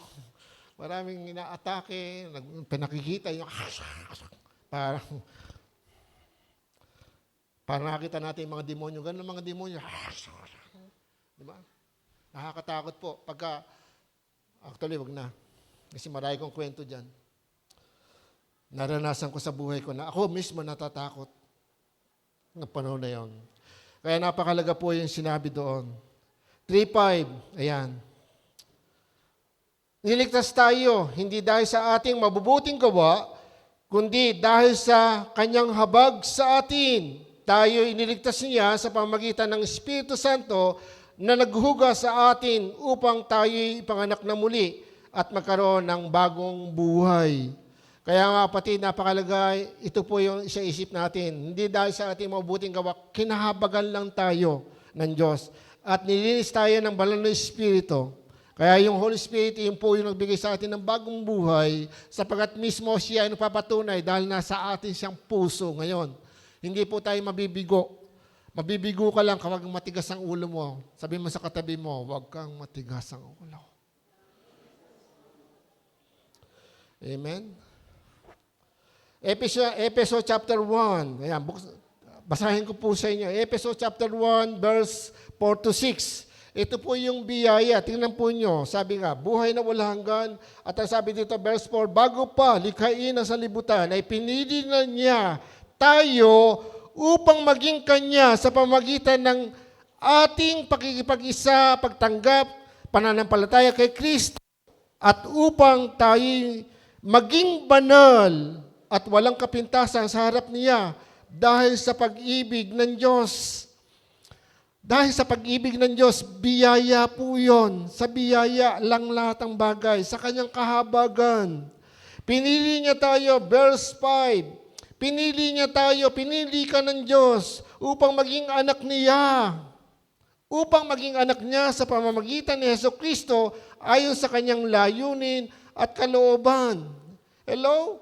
maraming inaatake, pinakikita yung parang nakakita natin yung mga demonyo. Ganun ang mga demonyo. Di ba? Nakakatakot po. Actually, wag na. Kasi marami kong kwento dyan. Naranasan ko sa buhay ko na ako mismo natatakot ng panahon na yun. Kaya napakalaga po yung sinabi doon. 3:5, ayan. Niligtas tayo, hindi dahil sa ating mabubuting gawa, kundi dahil sa kanyang habag sa atin. Tayo iniligtas niya sa pamamagitan ng Espiritu Santo na naghuhugas sa atin upang tayo ipanganak na muli at magkaroon ng bagong buhay. Kaya nga kapatid, napakalaga, ito po yung isa-isip natin. Hindi dahil sa ating mabubuting gawa, kinahabagan lang tayo ng Diyos. At nilinis tayo ng banal na Espiritu. Kaya yung Holy Spirit, yun po yung nagbigay sa atin ng bagong buhay sapagkat mismo siya ay napapatunay dahil nasa atin siyang puso ngayon. Hindi po tayo mabibigo. Mabibigo ka lang kapag matigas ang ulo mo. Sabi mo sa katabi mo, huwag kang matigas ang ulo. Amen? Episode chapter 1. Ayan, basahin ko po sa inyo. Episode chapter 1, verse 4 to 6. Ito po yung biyaya. Tingnan po nyo. Sabi nga, buhay na wala hanggan. At ang sabi dito, verse 4, bago pa likhain ang salibutan, ay pinili na niya tayo upang maging kanya sa pamagitan ng ating pakikipag-isa, pagtanggap, pananampalataya kay Kristo at upang tayo maging banal at walang kapintasan sa harap niya dahil sa pag-ibig ng Diyos. Dahil sa pag-ibig ng Diyos, biyaya po yun. Sa biyaya lang lahat ng bagay, sa kanyang kahabagan. Pinili niya tayo, verse 5. Pinili niya tayo, pinili ka ng Diyos upang maging anak niya. Upang maging anak niya sa pamamagitan ni Jesucristo ayon sa kanyang layunin at kalooban. Hello?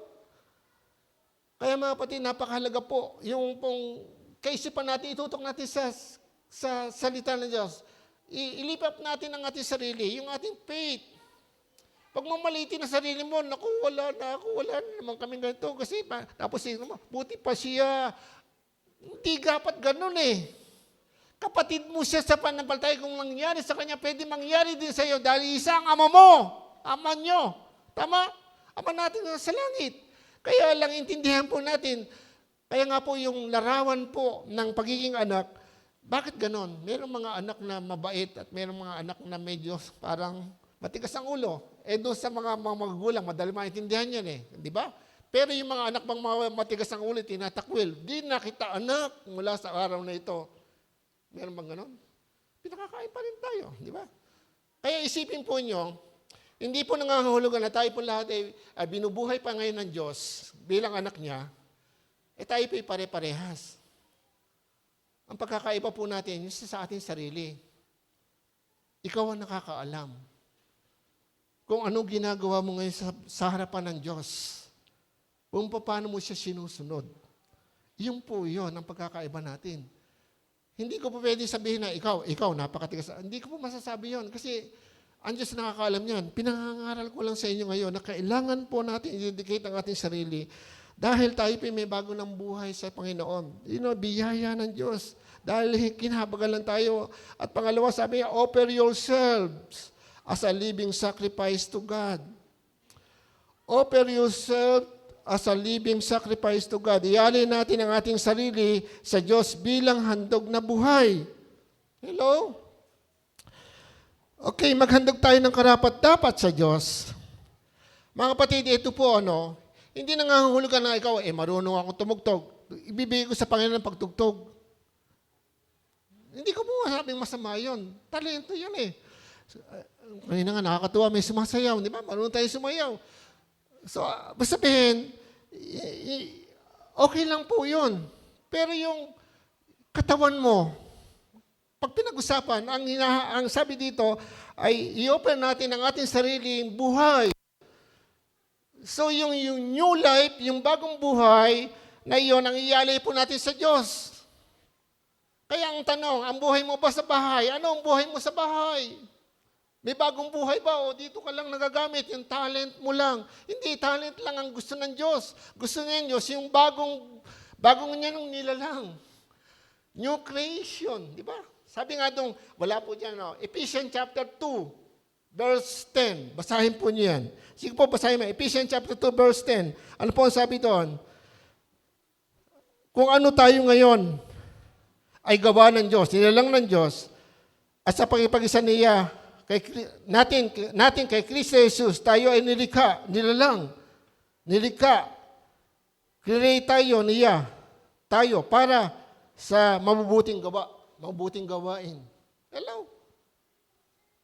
Kaya mga kapatid, napakahalaga po yung pong kaisipan natin, itutok natin sa salita ng Diyos. Ilipap natin ang ating sarili, yung ating faith. Pag mamalitin ang sarili mo, naku, wala na naman kami ganito. Kasi, tapos, buti pa siya. Hindi dapat ganun eh. Kapatid mo siya sa pananampalataya, kung nangyari sa kanya, pwede mangyari din sa iyo dahil isang ama mo, ama nyo. Tama? Ama natin sa langit. Kaya lang intindihan po natin, kaya nga po yung larawan po ng pagiging anak, bakit ganon? Merong mga anak na mabait at merong mga anak na medyo parang matigas ang ulo. Doon sa mga magulang, madali maintindihan yan eh. Di ba? Pero yung mga anak pang matigas ang ulo, tinatakwil, di na kita anak mula sa araw na ito. Meron bang ganon? Pinakakain pa rin tayo, di ba? Kaya isipin po nyo, hindi po nangangahulugan na tayo po lahat ay binubuhay pa ngayon ng Diyos bilang anak niya, tayo po ay pare-parehas. Ang pagkakaiba po natin, yung sa ating sarili. Ikaw ang nakakaalam kung anong ginagawa mo ngayon sa harapan ng Diyos. Kung paano mo siya sinusunod. Yun po yun ang pagkakaiba natin. Hindi ko po pwede sabihin na ikaw, napakatigas. Hindi ko po masasabi yun kasi ang Diyos nakakaalam yan. Pinangangaral ko lang sa inyo ngayon na kailangan po natin i-dedicate ang ating sarili dahil tayo po may bago ng buhay sa Panginoon. Biyaya ng Diyos. Dahil kinabagalan tayo. At pangalawa, sabi niya, offer yourselves as a living sacrifice to God. Offer yourself as a living sacrifice to God. Ialay natin ang ating sarili sa Diyos bilang handog na buhay. Hello? Okay, maghandog tayo ng karapat-dapat sa Diyos. Mga kapatid, ito po, hindi nangangahulugan na ikaw, marunong akong tumugtog. Ibibigay ko sa Panginoon ng pagtugtog. Hindi ko po masabing masama yun. Talento yun eh. Kanina nga, nakakatuwa, may sumasayaw. Di ba? Marunong tayo sumayaw. So, basta sabihin, okay lang po yun. Pero yung katawan mo, pag pinag-usapan, ang sabi dito ay i-open natin ang ating sariling buhay. So yung new life, yung bagong buhay, na iyon ang ialay po natin sa Diyos. Kaya ang tanong, ang buhay mo ba sa bahay? Ano ang buhay mo sa bahay? May bagong buhay ba o dito ka lang nagagamit, yung talent mo lang? Hindi, talent lang ang gusto ng Diyos. Gusto niya ng Diyos, yung bagong niya nung nilalang. New creation, di ba? Sabi nga doon, wala po dyan, Ephesians chapter 2, verse 10. Basahin po niyo yan. Sige po, basahin mo. Ephesians chapter 2, verse 10. Ano po ang sabi doon? Kung ano tayo ngayon ay gawa ng Diyos, nilalang ng Diyos, at sa pag-ipag-isa niya, natin kay Kristo Jesus, tayo ay nilalang, create tayo niya, tayo, para sa mabubuting gawain. Hello?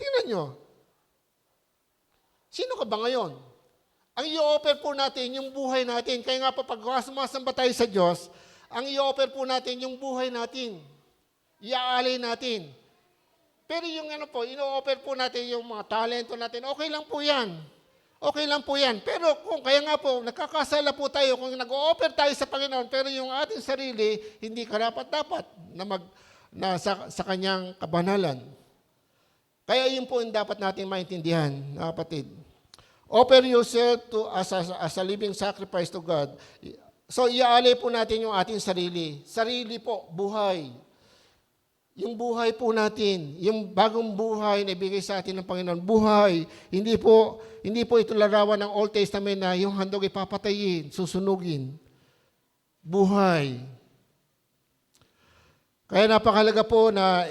Tingnan nyo. Sino ka ba ngayon? Ang i-offer po natin yung buhay natin. Kaya nga pag sumasamba tayo sa Diyos, ang i-offer po natin yung buhay natin. Iaalay natin. Pero yung ino-offer po natin yung mga talento natin, okay lang po yan. Okay lang po yan. Pero kaya nga po, nagkakasala po tayo kung nag-o-offer tayo sa Panginoon, pero yung ating sarili, hindi karapat-dapat na sa kanyang kabanalan. Kaya yun po yung dapat natin maintindihan, mga kapatid. Offer yourself as a living sacrifice to God. So, iaalay po natin yung ating sarili. Sarili po, buhay. Yung buhay po natin, yung bagong buhay na ibigay sa atin ng Panginoon, buhay. Hindi po ito larawan ng Old Testament na yung handog ipapatayin, susunugin. Buhay. Kaya napakalaga po na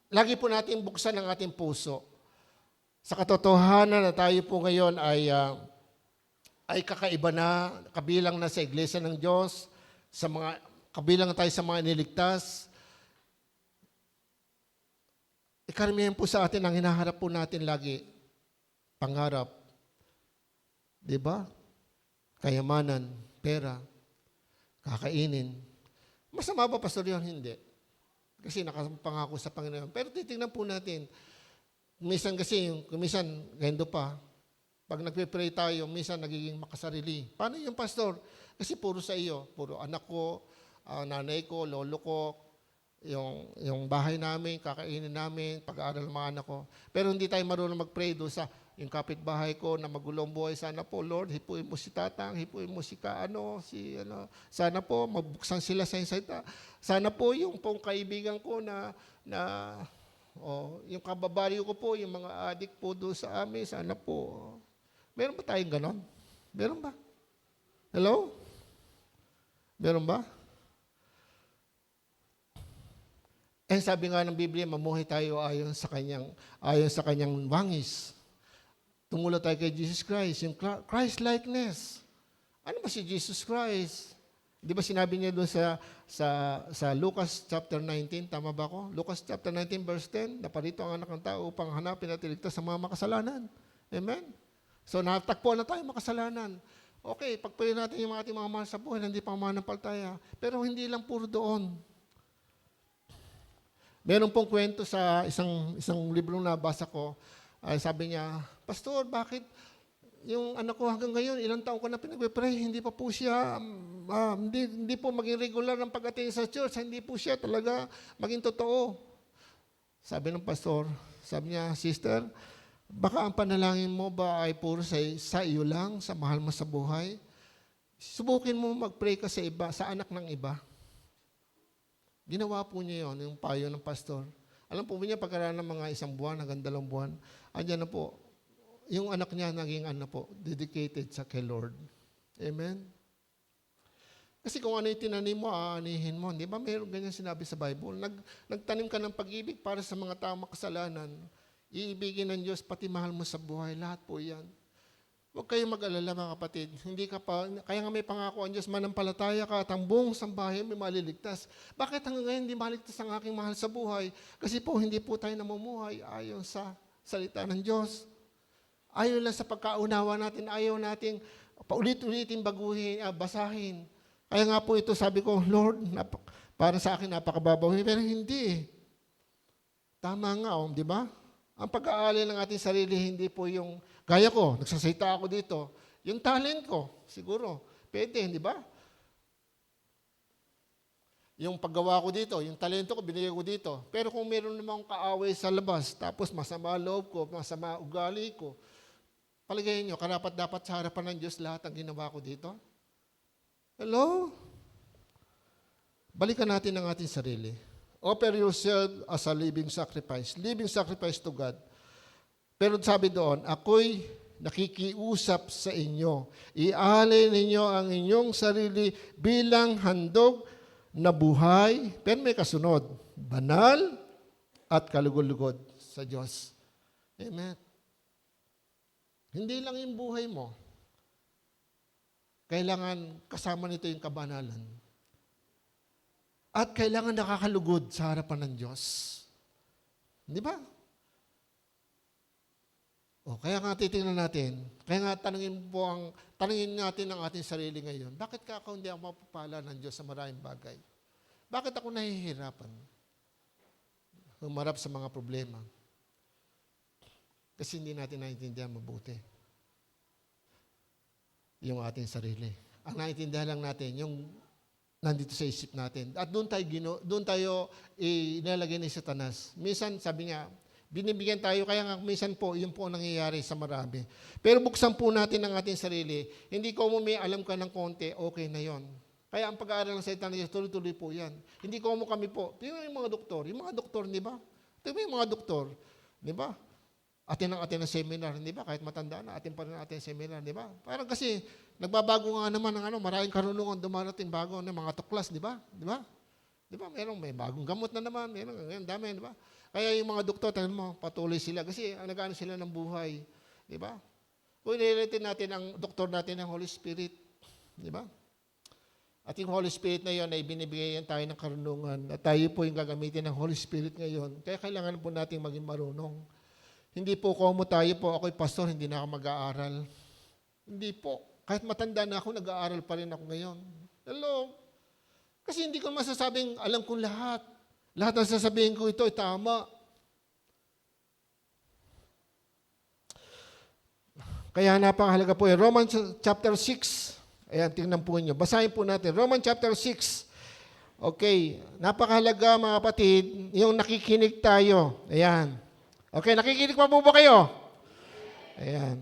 lagi po natin buksan ang ating puso sa katotohanan na tayo po ngayon ay kakaiba na, kabilang na sa Iglesia ng Diyos, kabilang tayo sa mga iniligtas. Karamihan po sa atin ang hinaharap po natin lagi, pangarap. Diba? Kayamanan, pera, kakainin. Masama ba, Pastor, yun? Hindi. Kasi nakapangako sa Panginoon. Pero titingnan po natin, minsan ganito pa, pag nagpe-pray tayo, minsan nagiging makasarili. Paano yung Pastor? Kasi puro sa iyo, puro anak ko, nanay ko, lolo ko, yung bahay namin, kakainin namin, pag-aaral ng mga anak ko. Pero hindi tayo marunong mag-pray doon sa yung kapitbahay ko na magulong buhay. Sana po, Lord, hipuin mo si Tatang, hipuin mo si sana po, mabuksan sila sa insalita. Sana po yung pong kaibigan ko yung kababaryo ko po, yung mga adik po doon sa amin, sana po. Meron ba tayong ganon? Meron ba? Hello? Meron ba? Sabi nga ng Biblia, mamuhay tayo ayon sa kanyang wangis. Tumulad tayo kay Jesus Christ, yung Christ-likeness. Ano ba si Jesus Christ? Di ba sinabi niya doon sa Lucas chapter 19, tama ba ako? Lucas chapter 19 verse 10, naparito ang anak ng tao upang hanapin at iligtas sa mga makasalanan. Amen? So natakpo na tayo makasalanan. Okay, pagpili natin yung ating mga mahal sa buhay, hindi pang manampalataya. Pero hindi lang puro doon. Meron pong kwento sa isang librong nabasa ko, sabi niya, Pastor, bakit yung anak ko hanggang ngayon, ilang taon ko na pinag-pray, hindi pa po siya, hindi po maging regular ng pag-attend sa church, hindi po siya talaga maging totoo. Sabi ng pastor, sabi niya, Sister, baka ang panalangin mo ba ay puro sa iyo lang, sa mahal mo sa buhay? Subukin mo mag-pray ka sa iba, sa anak ng iba. Ginawa po niya yun, yung payo ng pastor. Alam po niya, pagkaraan ng mga 1 buwan, hanggang 2 buwan, andyan na po, yung anak niya naging dedicated sa kay Lord. Amen? Kasi kung ano yung tinanim mo, aanihin mo. Di ba mayroon ganyan sinabi sa Bible? Nagtanim ka ng pag-ibig para sa mga taong makasalanan. Iibigin ng Diyos, pati mahal mo sa buhay. Lahat po yan. Huwag kayong mag-alala mga kapatid. Kaya nga may pangako ang Diyos, manampalataya ka at ang buong sambahin may maliligtas. Bakit hanggang ngayon hindi maligtas ang aking mahal sa buhay? Kasi po hindi po tayo namumuhay ayon sa salita ng Diyos. Ayaw lang sa pagkaunawa natin, ayaw nating paulit-ulitin basahin. Kaya nga po ito sabi ko, Lord, para sa akin napakababaw, pero hindi. Tama nga, di ba? Ang pag-aalala ng ating sarili, hindi po yung gaya ko, nagsasalita ako dito. Yung talent ko, siguro, pwede, di ba? Yung paggawa ko dito, yung talento ko, binigay ko dito. Pero kung meron namang kaaway sa labas, tapos masama loob ko, masama ugali ko, paligayin nyo, karapat-dapat sa harapan ng Diyos lahat ang ginawa ko dito? Hello? Balikan natin ang ating sarili. Offer yourself as a living sacrifice to God. Pero sabi doon, ako'y nakikiusap sa inyo. Ialay ninyo ang inyong sarili bilang handog na buhay, pero may kasunod, banal at kalugod-lugod sa Diyos. Amen. Hindi lang yung buhay mo. Kailangan kasama nito yung kabanalan. At kailangan nakakalugod sa harapan ng Diyos. Di ba? Kaya nga titingnan natin, kaya nga tanungin natin ang ating sarili ngayon, bakit ka ako hindi ako mapapala ng Diyos sa maraming bagay? Bakit ako nahihirapan? Humarap sa mga problema. Kasi hindi natin naiintindihan mabuti yung ating sarili. Ang naiintindihan lang natin, yung nandito sa isip natin. At doon tayo inalagay ni Satanas. Minsan, sabi niya, binibigyan tayo, kaya nga minsan po, yun po ang nangyayari sa marami. Pero buksan po natin ang ating sarili. Hindi ko may alam ka ng konti, okay na yon. Kaya ang pag-aaral ng salita ng Diyos, tuloy-tuloy po yan. Hindi ko kami po. Tingnan yung mga doktor, di ba? Tingnan yung mga doktor, di ba? Atin ang seminar, di ba? Kahit matanda na, atin pa rin atin seminar, di ba? Parang kasi, nagbabago nga naman ng maraming karunungan dumarating bago ng mga tuklas, di ba? Di ba? Di ba? May bagong gamot na naman. Ngayon, dami, di ba? Kaya yung mga doktor, tingnan mo, patuloy sila. Kasi nag-ano sila ng buhay. Di ba? Kung nililitin natin ang doktor natin ng Holy Spirit. Di ba? At yung Holy Spirit na yun ay binibigyan tayo ng karunungan. At tayo po yung gagamitin ng Holy Spirit ngayon. Kaya kailangan po natin maging marunong. Hindi po komo tayo po, ako'y pastor, hindi na ako mag-aaral. Hindi po. Kahit matanda na ako, nag-aaral pa rin ako ngayon. Hello? Kasi hindi ko masasabing alam kong lahat. Lahat ng sasabihin ko ito ay tama. Kaya napakahalaga po yung Romans chapter 6. Ayan, tingnan po niyo. Basahin po natin. Romans chapter 6. Okay, napakahalaga mga kapatid, yung nakikinig tayo. Ayan. Okay, nakikinig pa po ba kayo? Ayan.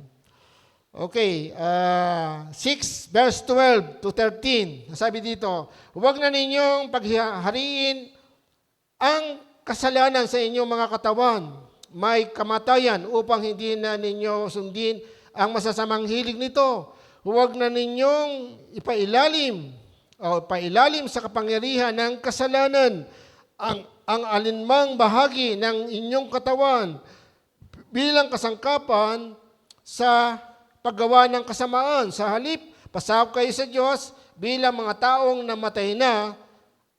Okay, 6 verse 12 to 13. Sabi dito, huwag na ninyong paghariin ang kasalanan sa inyong mga katawan. May kamatayan upang hindi na ninyo sundin ang masasamang hilig nito. Huwag na ninyong ipailalim sa kapangyarihan ng kasalanan ang alinmang bahagi ng inyong katawan bilang kasangkapan sa paggawa ng kasamaan. Sa halip, pasakop kayo sa Diyos bilang mga taong namatay na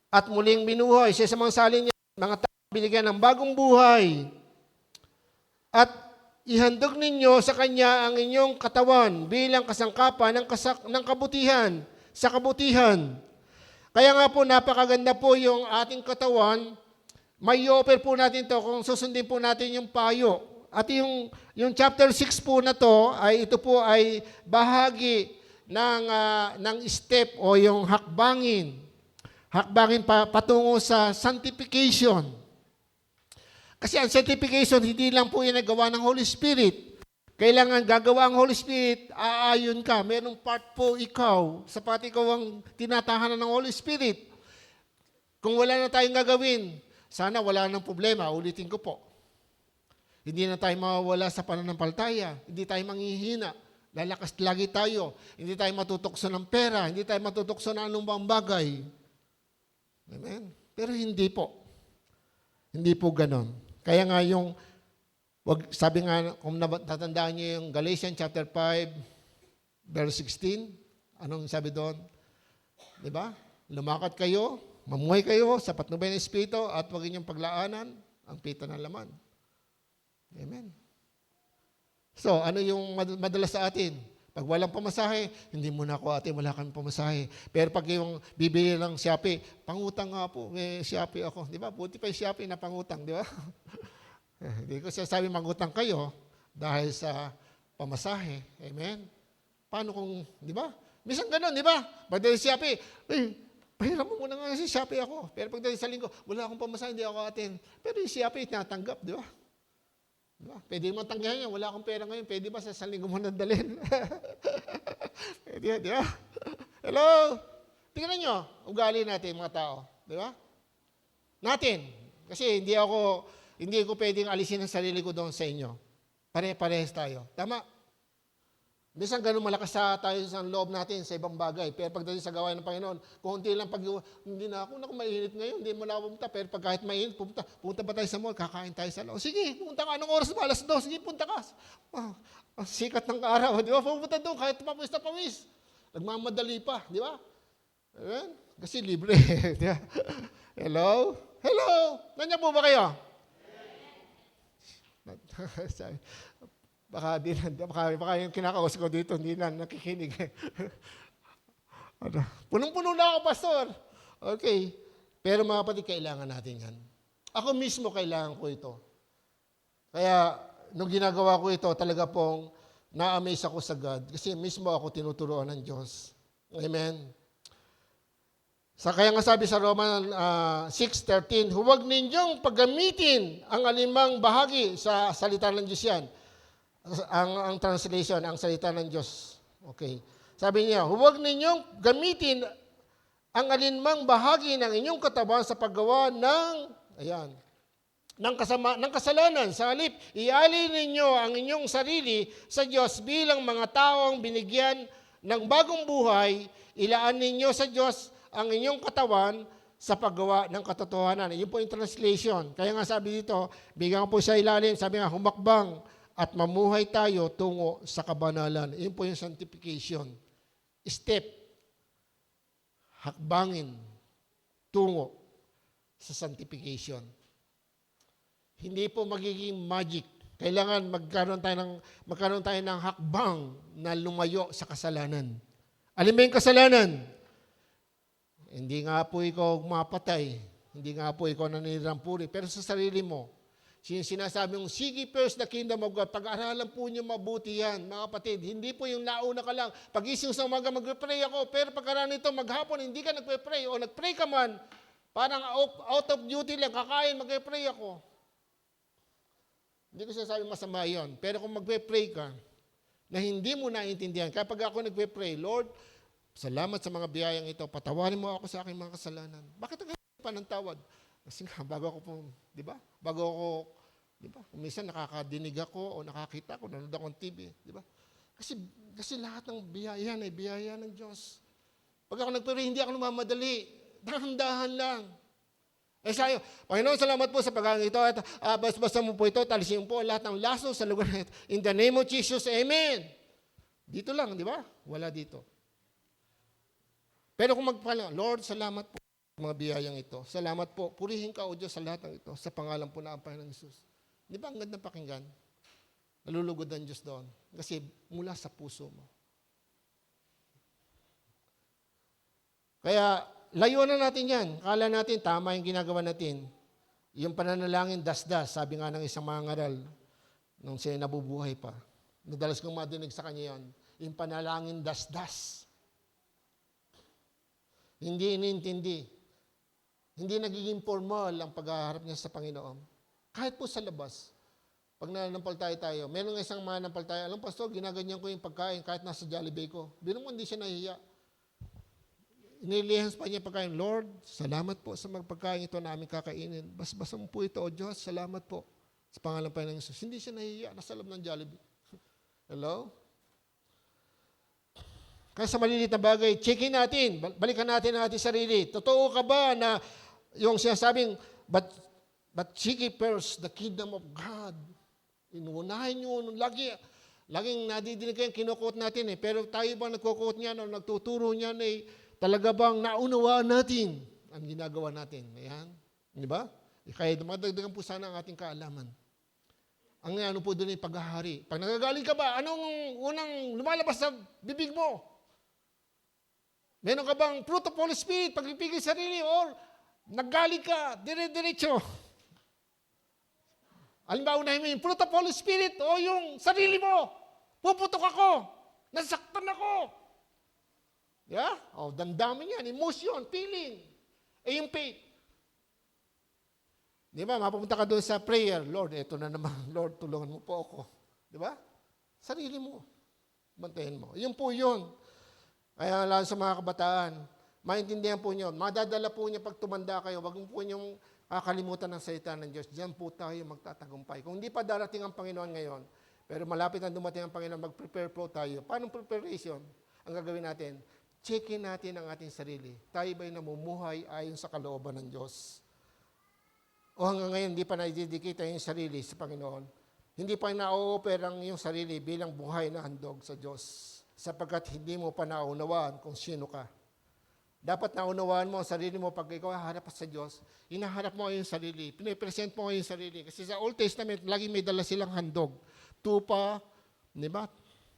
at muling binuhay. Siya sa mga salin niya, mga taong binigyan ng bagong buhay. At ihandog ninyo sa Kanya ang inyong katawan bilang kasangkapan ng kabutihan, sa kabutihan. Kaya nga po, napakaganda po yung ating katawan. May offer po natin to kung susundin po natin yung payo. At yung chapter 6 po na to, ito po ay bahagi ng step o yung hakbangin. Hakbangin patungo sa sanctification. Kasi ang sanctification, hindi lang po yung nagawa ng Holy Spirit. Kailangan gagawa ang Holy Spirit, aayon ka. Merong part po ikaw, sapat ikaw ang tinatahanan ng Holy Spirit. Kung wala na tayong gagawin, sana wala nang problema. Ulitin ko po. Hindi na tayo mawawala sa pananampalataya. Hindi tayo manghihina. Lalakas lagi tayo. Hindi tayo matutokso ng pera. Hindi tayo matutokso ng anumang bagay. Amen? Pero hindi po. Hindi po ganon. Kaya nga sabi nga, kung natatandaan niyo yung Galatians chapter 5, verse 16, anong sabi doon? Diba? Lumakad kayo, mamuhay kayo sa patnubay ng Espiritu at huwag inyong paglaanan ang pita ng laman. Amen. So, ano yung madalas sa atin? Pag walang pamasahe, hindi muna ako ate, wala kami pamasahe. Pero pag yung bibili ng Shopee, pangutang nga po, may Shopee ako. Di ba? Buti pa yung Shopee na pangutang, di ba? Hindi ko sinasabi mangutang kayo dahil sa pamasahe. Amen? Paano kung, di ba? Minsan ganun, di ba? Pagdating sa Shopee, pahiram mo muna nga si Shopee ako. Pero pagdating sa linggo, wala akong pamasahe, hindi ako atin. Pero yung Shopee, tinatanggap, di ba? Diba? Pwede mo tanggihan yan. Wala akong pera ngayon. Pwede ba sa linggo mo nandalhin? Pwede, di ba? Hello? Tingnan nyo, ugali natin mga tao. Di ba? Natin. Kasi hindi ko pwedeng alisin ang sarili ko doon sa inyo. Pare-parehas tayo. Tama? Minsan ganun malakas tayo sa loob natin sa ibang bagay. Pero pagdating sa gawain ng Panginoon, kung hindi lang hindi na ako mainit ngayon, hindi mo na pumunta. Pero pag kahit mainit, punta ba tayo sa mall, kakain tayo sa loob. Sige, pumunta ka. Anong oras ba? 2:00. Sige, punta ka. Ang sikat ng araw. Di ba? Pumunta doon, kahit pawis na pawis. Nagmamadali pa. Di ba? Ayan? Kasi libre. Di ba? Hello? Hello? Nandiyan po ba kayo? Baka yung kinakausap ko dito, hindi na nakikinig. Punong-puno na ako, pastor. Okay. Pero mga kapatid, kailangan natin yan. Ako mismo kailangan ko ito. Kaya, nung ginagawa ko ito, talaga pong na-amaze ako sa God. Kasi mismo ako tinuturuan ng Diyos. Amen. Kaya nga sabi sa Roman 6:13, huwag ninyong paggamitin ang alimang bahagi sa salita ng Diyos yan. Ang translation, ang salita ng Diyos. Okay. Sabi niya, huwag ninyong gamitin ang alinmang bahagi ng inyong katawan sa paggawa ng kasalanan. Sa halip, iali ninyo ang inyong sarili sa Diyos bilang mga taong binigyan ng bagong buhay. Ilaan ninyo sa Diyos ang inyong katawan sa paggawa ng katotohanan. Yun po yung translation. Kaya nga sabi dito, bigyan ko po sa ilalim, sabi nga, humakbang at mamuhay tayo tungo sa kabanalan. Yun po yung sanctification. Step, hakbangin, tungo sa sanctification. Hindi po magiging magic. Kailangan magkaroon tayo ng hakbang na lumayo sa kasalanan. Alin ba yung kasalanan? Hindi nga po ikaw mapatay. Hindi nga po ikaw naninirang puri. Pero sa sarili mo, sinasabi mong, sige first the kingdom of God. Pag-aralan po niyo mabuti yan, mga kapatid. Hindi po yung nauna ka lang. Pag-ising sa umaga, mag-pray ako. Pero pagkaraan nito, maghapon, hindi ka nagpe-pray. O nag-pray ka man, parang out of duty lang, kakain, mag-pray ako. Hindi ko sinasabi masama yun. Pero kung magpe-pray ka, na hindi mo naiintindihan, kapag ako nagpe-pray, Lord, salamat sa mga biyayang ito, patawarin mo ako sa aking mga kasalanan. Bakit ang pa ng tawad? Kasi nga, bago ako po, di ba? Bago ako, di ba? Minsan nakakadinig ako o nakakita ako, nanonood ako ng TV, di ba? Kasi lahat ng biyaya ay biyaya ng Diyos. Pag ako nagpe-pray, hindi ako namamadali. Dahan-dahan lang. Sayo, Panginoon, salamat po sa pagkain ito. At basta mo po ito, talisin mo po lahat ng laso sa lugar na ito. In the name of Jesus, Amen. Dito lang, di ba? Wala dito. Pero kung Lord, salamat po sa mga biyayang ito. Salamat po. Purihin ka, O Diyos, sa lahat ng ito. Sa pangalan po na ang Panginoon Jesus. Di ba ang ganda pakinggan? Nalulugod ang Diyos doon. Kasi mula sa puso mo. Kaya, layo na natin yan. Kala natin, tama yung ginagawa natin. Yung pananalangin, dasdas, sabi nga ng isang mangaral, nung siya nabubuhay pa. Nadalas kong madinig sa kanya yan. Yung panalangin, dasdas. Hindi inintindi. Hindi nagiging formal ang paghaharap niya sa Panginoon. Kahit po sa labas. Pag nananampalataya tayo, meron isang mananampalataya, alam, Pastor, ginaganyan ko yung pagkain kahit nasa Jollibee ko. Bino mo, hindi siya nahihiya. Inilihans pa niya pagkain, Lord, salamat po sa magpagkain ito na aming kakainin. Bas-basa mo po ito, O Diyos, salamat po. Sa pangalan pa ng Jesus. Hindi siya nahihiya, nasa loob ng Jollibee. Hello? Kaya sa maliliit na bagay, checkin natin, balikan natin ang ating sarili. Totoo ka ba na yung sinasabing, but seek first the kingdom of God. Inuunahin nyo, laging nadidinig kayong kinukot natin pero tayo bang nagkukot niyan o nagtuturo niyan talaga bang naunawaan natin ang ginagawa natin? Ayan. Di ba? Kaya dumadagdagan po sana ang ating kaalaman. Ang ano po doon ay paghahari. Pag nagagaling ka ba, anong unang lumalabas sa bibig mo? Meron ka bang fruit of Holy Spirit, pagpipigil sarili, or naggaling ka, dire-diretso? Alimbawa, unahin mo yung fruit of Holy Spirit o yung sarili mo. Puputok ako. Nasaktan ako. Yeah? O, damdamin yan. Emotion, feeling. Yung faith. Di ba? Mapupunta ka doon sa prayer. Lord, eto na naman. Lord, tulungan mo po ako. Di ba? Sarili mo. Bantayan mo. Yun po yun. Kaya lalo sa mga kabataan, maintindihan po nyo. Madadala po niya pag tumanda kayo. Wag mo po nyong kakalimutan ng salita ng Diyos. Diyan po tayo magtatagumpay. Kung hindi pa darating ang Panginoon ngayon, pero malapit na dumating ang Panginoon, mag-prepare po tayo. Paano preparation? Ang gagawin natin, checkin natin ang ating sarili. Tayo ba'y namumuhay ayon sa kalooban ng Diyos? O hanggang ngayon, hindi pa na-dedicate yung sarili sa Panginoon. Hindi pa na-o-offer ang iyong sarili bilang buhay na handog sa Diyos. Sapagkat hindi mo pa naunawaan kung sino ka. Dapat naunawaan mo ang sarili mo pag ikaw haharap sa Diyos. Hinaharap mo ang iyong sarili. Pinipresent mo ang iyong sarili. Kasi sa Old Testament, lagi may dala silang handog. Tupa, di ba?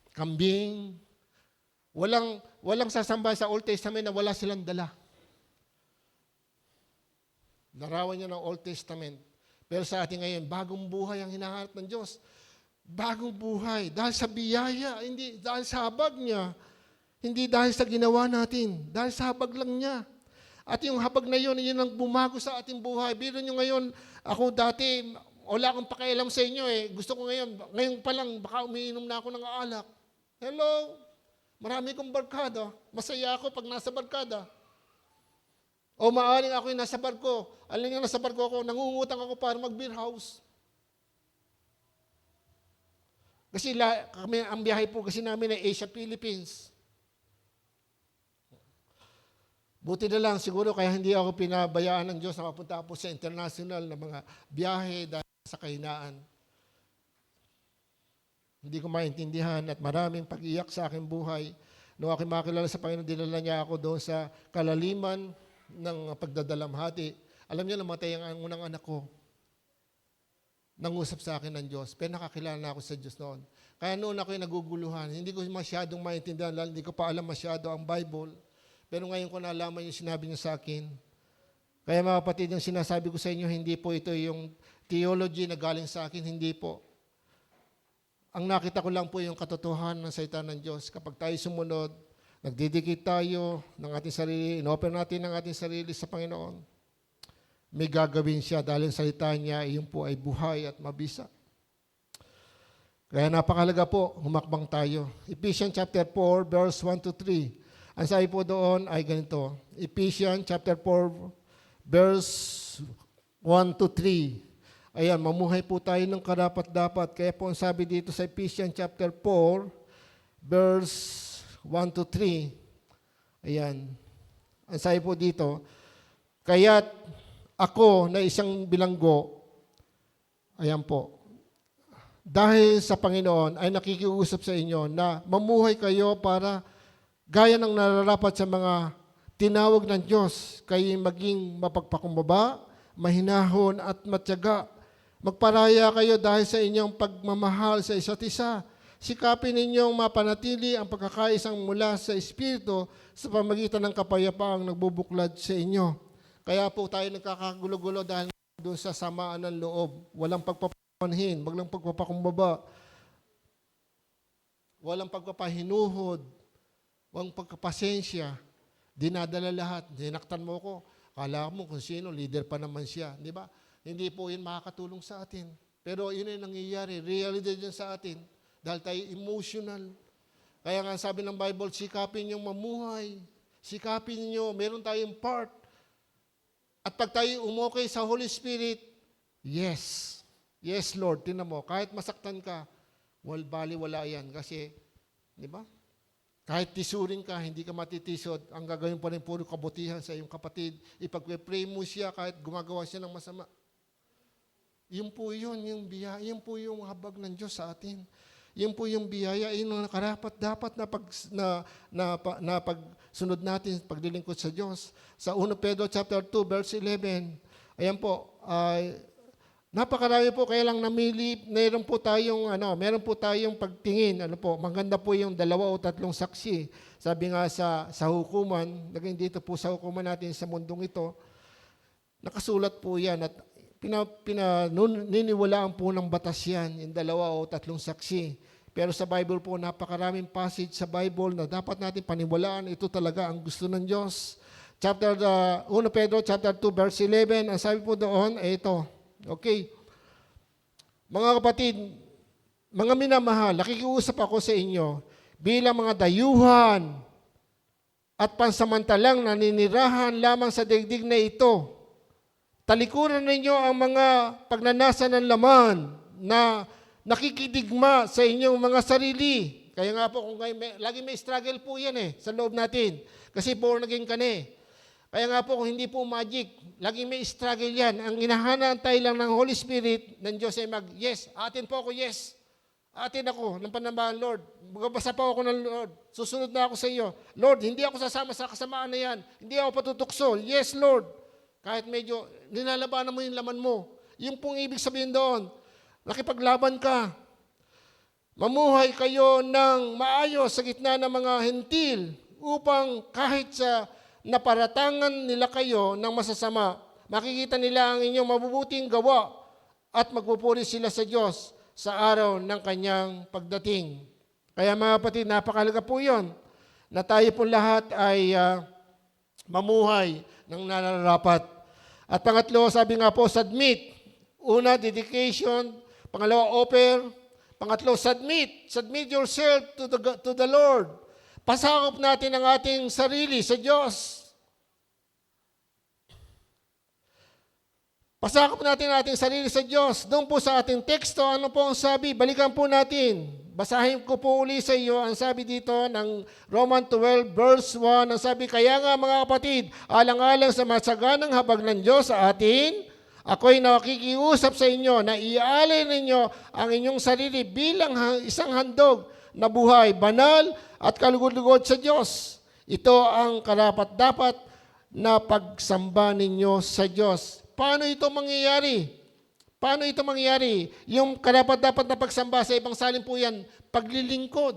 Kambing. Walang sasamba sa Old Testament na wala silang dala. Narawan niya ng Old Testament. Pero sa ating ngayon, bagong buhay ang hinahanap ng Diyos. Bagong buhay. Dahil sa biyaya, hindi dahil sa habag niya. Hindi dahil sa ginawa natin. Dahil sa habag lang niya. At yung habag na yun ang bumago sa ating buhay. Biro nyo ngayon, ako dati, wala akong pakialam sa inyo Gusto ko ngayon pa lang, baka umiinom na ako ng alak. Hello? Marami kong barkada. Masaya ako pag nasa barkada. O maaaring ako yung nasa barko. Alam niyo, nasa barko ako, nangungutang ako para mag-beer house. Kasi ang biyahe po kasi namin ay Asia, Philippines. Buti na lang siguro kaya hindi ako pinabayaan ng Diyos na mapunta po sa international na mga biyahe dahil sa kahinaan. Hindi ko maintindihan at maraming pag-iyak sa aking buhay. Nung aking makilala sa Panginoon, dinala niya ako doon sa kalaliman ng pagdadalamhati. Alam niyo, namatay ang unang anak ko. Nangusap sa akin ng Diyos. Pero nakakilala na ako sa Diyos noon. Kaya noon ako'y naguguluhan. Hindi ko masyadong maintindihan, hindi ko pa alam masyado ang Bible. Pero ngayon ko nalaman yung sinabi niya sa akin. Kaya mga kapatid, yung sinasabi ko sa inyo, hindi po ito yung theology na galing sa akin, hindi po. Ang nakita ko lang po yung katotohanan ng salita ng Diyos. Kapag tayo sumunod, nagdidikit tayo ng ating sarili, inopen natin ang ating sarili sa Panginoon, may gagawin siya dahil ang salita niya, iyon po ay buhay at mabisa. Kaya napakalaga po, humakbang tayo. Ephesians chapter 4, verse 1-3. Ang sabi po doon ay ganito. Ephesians chapter 4, verse 1-3. Ayan, mamuhay po tayo ng karapat-dapat. Kaya po ang sabi dito sa Ephesians chapter 4, verse 1-3. Ayan. Ang sabi po dito, kaya't ako na isang bilanggo, ayan po, dahil sa Panginoon ay nakikiusap sa inyo na mamuhay kayo para gaya ng nararapat sa mga tinawag ng Diyos, kayo maging mapagpakumbaba, mahinahon at matyaga. Magparaya kayo dahil sa inyong pagmamahal sa isa't isa. Sikapin ninyong mapanatili ang pagkakaisang mula sa Espiritu sa pamagitan ng kapayapaang nagbubuklad sa inyo. Kaya po tayo nagkakagulo-gulo dahil doon sa samaan ng loob. Walang pagpapanhin, walang pagpapakumbaba, walang pagpapahinuhod, walang pagkapasensya. Dinadala lahat. Dinaktan mo ko. Kala mo kung sino, leader pa naman siya. Di ba? Hindi po yun makakatulong sa atin. Pero yun ay nangyayari. Reality din sa atin. Dahil tayo emotional. Kaya nga sabi ng Bible, sikapin nyo mamuhay. Sikapin nyo, meron tayong part. At pag tayo umokay sa Holy Spirit, yes. Yes, Lord. Tinan mo, kahit masaktan ka, baliwala yan. Kasi, di ba? Kahit tisurin ka, hindi ka matitisod, ang gagawin pa rin puro kabutihan sa iyong kapatid. Ipag-pray mo siya kahit gumagawa siya ng masama. Yun po yun, yung biyaya. Yun po yung habag ng Diyos sa atin. Yun po yung biyaya. Yun ang dapat na pagsunod natin, paglilingkod sa Diyos. Sa 1 Pedro chapter 2, verse 11, ayan po, napakarami po kaya lang namili, meron po tayong pagtingin, maganda po yung 2 o 3 saksi. Sabi nga sa hukuman, naging dito po sa hukuman natin sa mundong ito, nakasulat po yan at niniwalaan po ng batas yan, yung 2 o 3 saksi. Pero sa Bible po, napakaraming passage sa Bible na dapat natin paniwalaan, ito talaga ang gusto ng Diyos. 1 Pedro chapter 2, verse 11, ang sabi po doon ay ito. Okay. Mga kapatid, mga minamahal, nakikiusap ako sa inyo bilang mga dayuhan at pansamantalang naninirahan lamang sa daigdig na ito. Talikuran ninyo ang mga pagnanasa ng laman na nakikidigma sa inyong mga sarili. Kaya nga po, lagi may struggle po yan sa loob natin. Kasi born again ka na Kaya nga po, kung hindi po magic, laging may struggle yan. Ang inahanantay lang ng Holy Spirit ng Diyos ay yes, atin po ako, yes. Atin ako, ng panambahan, Lord. Magbabasa po ako ng Lord. Susunod na ako sa iyo. Lord, hindi ako sasama sa kasamaan na yan. Hindi ako patutukso. Yes, Lord. Kahit medyo nilalabanan mo yung laman mo. Yung pong ibig sabihin doon, nakipaglaban ka. Mamuhay kayo ng maayos sa gitna ng mga hentil upang kahit sa naparatangan nila kayo ng masasama, makikita nila ang inyong mabubuting gawa at magpupuri sila sa Diyos sa araw ng kanyang pagdating. Kaya mga kapatid, napakahalaga po yun na tayo po lahat ay mamuhay ng nararapat. At pangatlo, sabi nga po, submit. Una, dedication. Pangalawa, offer. Pangatlo, submit. Submit yourself to the Lord. Pasakop natin ang ating sarili sa Diyos. Pasakop natin ang ating sarili sa Diyos. Doon po sa ating teksto, ano po ang sabi? Balikan po natin. basahin ko po uli sa iyo, ang sabi dito ng Roman 12 verse 1, ang sabi, kaya nga mga kapatid, alang-alang sa masaganang habag ng Diyos sa atin, ako'y nakikiusap sa inyo na iaalay ninyo ang inyong sarili bilang isang handog na buhay, banal at kalugod-lugod sa Diyos. Ito ang karapat-dapat na pagsamba ninyo sa Diyos. Paano ito mangyayari? Paano ito mangyayari? Yung karapat-dapat na pagsamba sa ibang salin po yan, paglilingkod.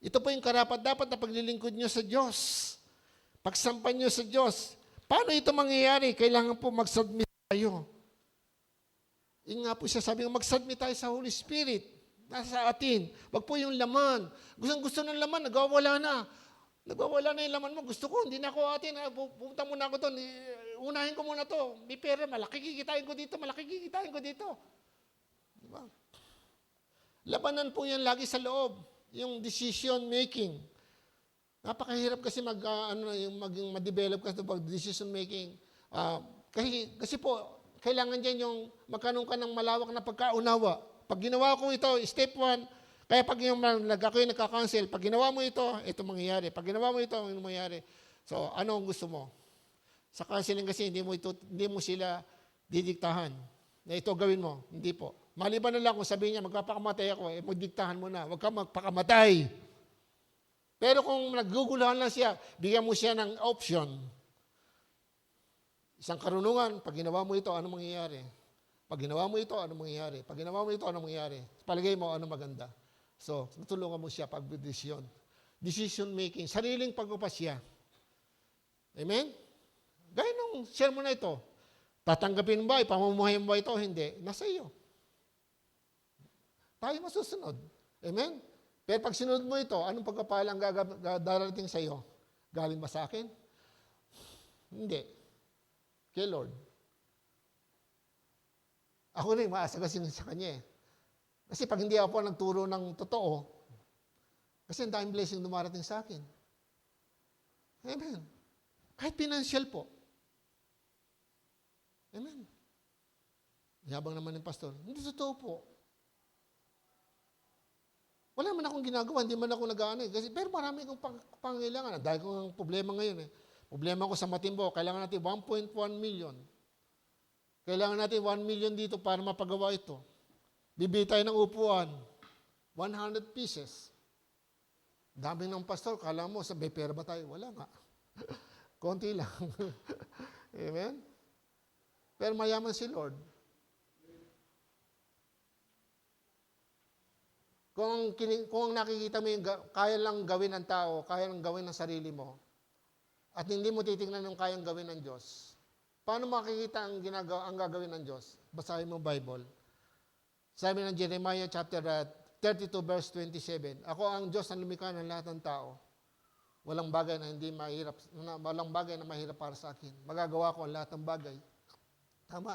Ito po yung karapat-dapat na paglilingkod nyo sa Diyos. Pagsamba nyo sa Diyos. Paano ito mangyayari? Kailangan po mag-submit tayo. Yun nga po siya, sabi nga, mag-submit tayo sa Holy Spirit. Nasa atin. Wag po yung laman. Gusto ng laman, nagwawala na. Nagwawala na yung laman mo. Gusto ko, hindi na ako atin. Pupunta muna ako doon. Unahin ko muna to. May pera, malaki kikitain ko dito. Malaki kikitain ko dito. Diba? Labanan po yan lagi sa loob. Yung decision making. Napakahirap kasi ma-develop ka sa decision making. Kasi po, kailangan dyan yung magkaroon ka ng malawak na pagkaunawa. Pag ginawa ko ito, step 1, kaya pag ako'y nagka-counsel, pag ginawa mo ito mangyayari. Pag ginawa mo ito mangyayari. So, ano ang gusto mo? Sa counseling kasi, hindi mo sila didiktahan. Na ito gawin mo. Hindi po. Maliban na lang kung sabihin niya, magpapakamatay ako, magdiktahan mo na. Huwag ka magpakamatay. Pero kung nagguguluhan lang siya, bigyan mo siya ng option. Isang karunungan, pag ginawa mo ito, ano mangyayari? Pag ginawa mo ito, ano mangyayari? Pag ginawa mo ito, ano mangyayari? Palagay mo, ano maganda? So, natulungan mo siya pag-desisyon. Decision making, sariling pagpapasya. Amen? Gaya nung share mo na ito. Tatanggapin ba? Ipamumuhay mo ba ito? Hindi. Nasa iyo. Tayo masusunod. Amen? Pero pag sinunod mo ito, anong pagkapalang darating sa iyo? Galing ba sa akin? Hindi. Kay Lord. Ako rin, maasa kasi sa Kanya eh. Kasi pag hindi ako nagturo ng totoo, kasi ang daming blessing dumarating sa akin. Amen. Kahit financial po. Amen. Yabang naman ng pastor. Hindi totoo po. Wala man akong ginagawa, hindi man ako nag-ano eh. Pero marami akong pangailangan. Dahil kong problema ngayon eh. Problema ko sa Matimbo, kailangan natin 1.1 million. Kailangan natin 1 million dito para mapagawa ito. Bibili tayo ng upuan, 100 pieces. Dami ng pastor, kala mo, may pera ba tayo? Wala nga. Konti lang. Amen? Pero mayaman si Lord. Kung nakikita mo yung kaya lang gawin ng tao, kaya lang gawin ng sarili mo, at hindi mo titingnan yung kayang gawin ng Diyos, paano makikita ang gagawin ng Diyos? Basahin mo Bible. Sabi ng Jeremiah chapter 32 verse 27, ako ang Diyos na lumikha ng lahat ng tao. Walang bagay na mahirap para sa akin. Magagawa ko ang lahat ng bagay. Tama.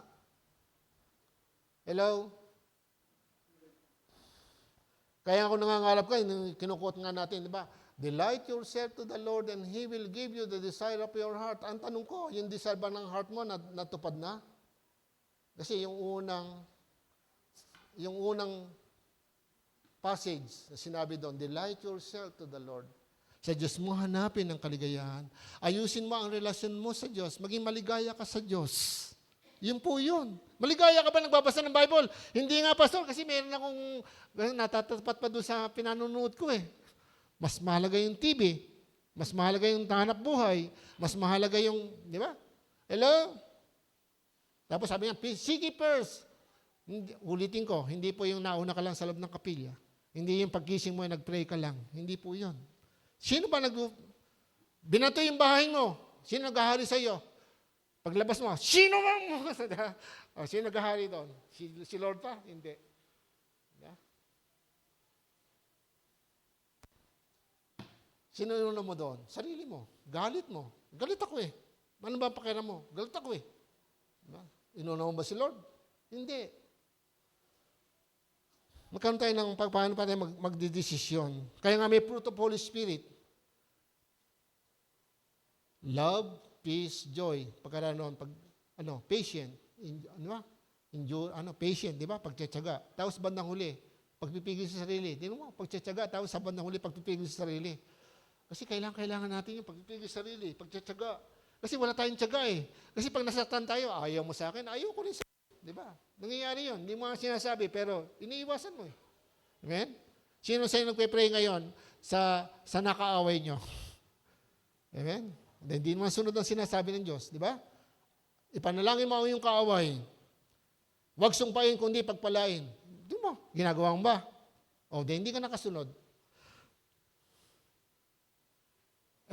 Hello? Kaya ako nangangarap ka, kinukot nga natin, di ba? Delight yourself to the Lord and He will give you the desire of your heart. Ang tanong ko, yung desire ba ng heart mo natupad na? Kasi yung unang passage na sinabi doon, delight yourself to the Lord. Sa Diyos mo hanapin ang kaligayahan. Ayusin mo ang relasyon mo sa Diyos. Maging maligaya ka sa Diyos. Yun po yun. Maligaya ka ba nagbabasa ng Bible? Hindi nga, pastor, kasi meron akong natatapat pa doon sa pinanonood ko eh. Mas mahalaga yung TV. Mas mahalaga yung hanap buhay. Mas mahalaga yung, di ba? Hello? Tapos sabi niya, seek ye first. Ulitin ko, hindi po yung nauna ka lang sa loob ng kapilya. Hindi yung pagkising mo, nag-pray ka lang. Hindi po yun. Sino ba binato yung bahay mo? Sino naghahari sa iyo? Paglabas mo, sino mo? Sino naghahari doon? Si Lord pa? Hindi. Yeah. Sino inuuna mo doon? Sarili mo. Galit mo. Galit ako eh. Ano ba pakiram mo? Galit ako eh. Diba? Inuuna mo ba si Lord? Hindi. Magkaroon tayo ng paano pa tayo magdidesisyon. Kaya nga may fruit of Holy Spirit. Love, peace, joy. Pagkaranoon, patient. Patient, di ba? Pagtsatsaga. Tapos bandang huli, Pagpipigil sa sarili. Di mo, pagtsatsaga, tapos sa bandang huli, pagpipigil sa sarili. Kasi kailangan natin yung pagpipigil sa sarili, pagtsatsaga. Kasi wala tayong tsaga eh. Kasi pag nasaktan tayo, ayaw mo sa akin, ayaw ko rin sa akin. Di ba? Nangyayari yun. Hindi mo nga sinasabi, pero iniiwasan mo eh. Amen? Sino sa'yo nagpe-pray ngayon sa nakaaway nyo? Amen? Hindi naman sunod ang sinasabi ng Diyos. Di ba? Ipanalangin mo yung kaaway. Huwag sumpain kundi pagpalain. Di mo, ginagawa mo ba? O, hindi ka nakasunod.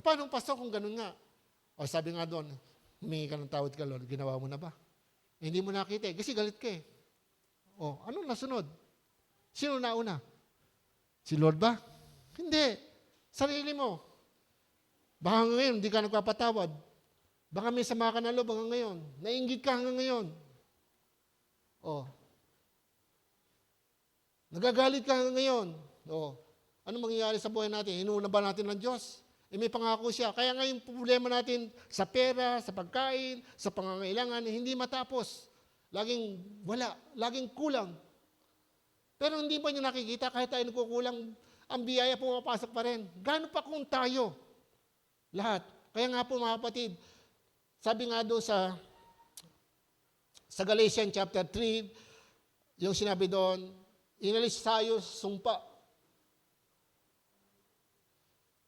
Paano pastor kung ganun nga? O sabi nga doon, humingi ka ng tawad ka, Lord, ginawa mo na ba? Hindi mo nakita kasi galit ka eh. O, ano nasunod? Sino nauna? Si Lord ba? Hindi. Sarili mo. Baka ngayon, hindi ka nagpapatawad. Baka may sama ka na loob hanggang ngayon. Nainggit ka hanggang ngayon. O, nagagalit ka hanggang ngayon. O, ano mangyayari sa buhay natin? Inuuna ba natin ng Diyos? May pangako siya. Kaya nga yung problema natin sa pera, sa pagkain, sa pangangailangan, hindi matapos. Laging wala, laging kulang. Pero hindi pa niyo nakikita, kahit tayo nagkukulang, ang biyaya pumapasok pa rin. Gano'n pa kung tayo? Lahat. Kaya nga po mga kapatid, sabi nga doon sa Galatians chapter 3, yung sinabi doon, inalis tayo sumpa.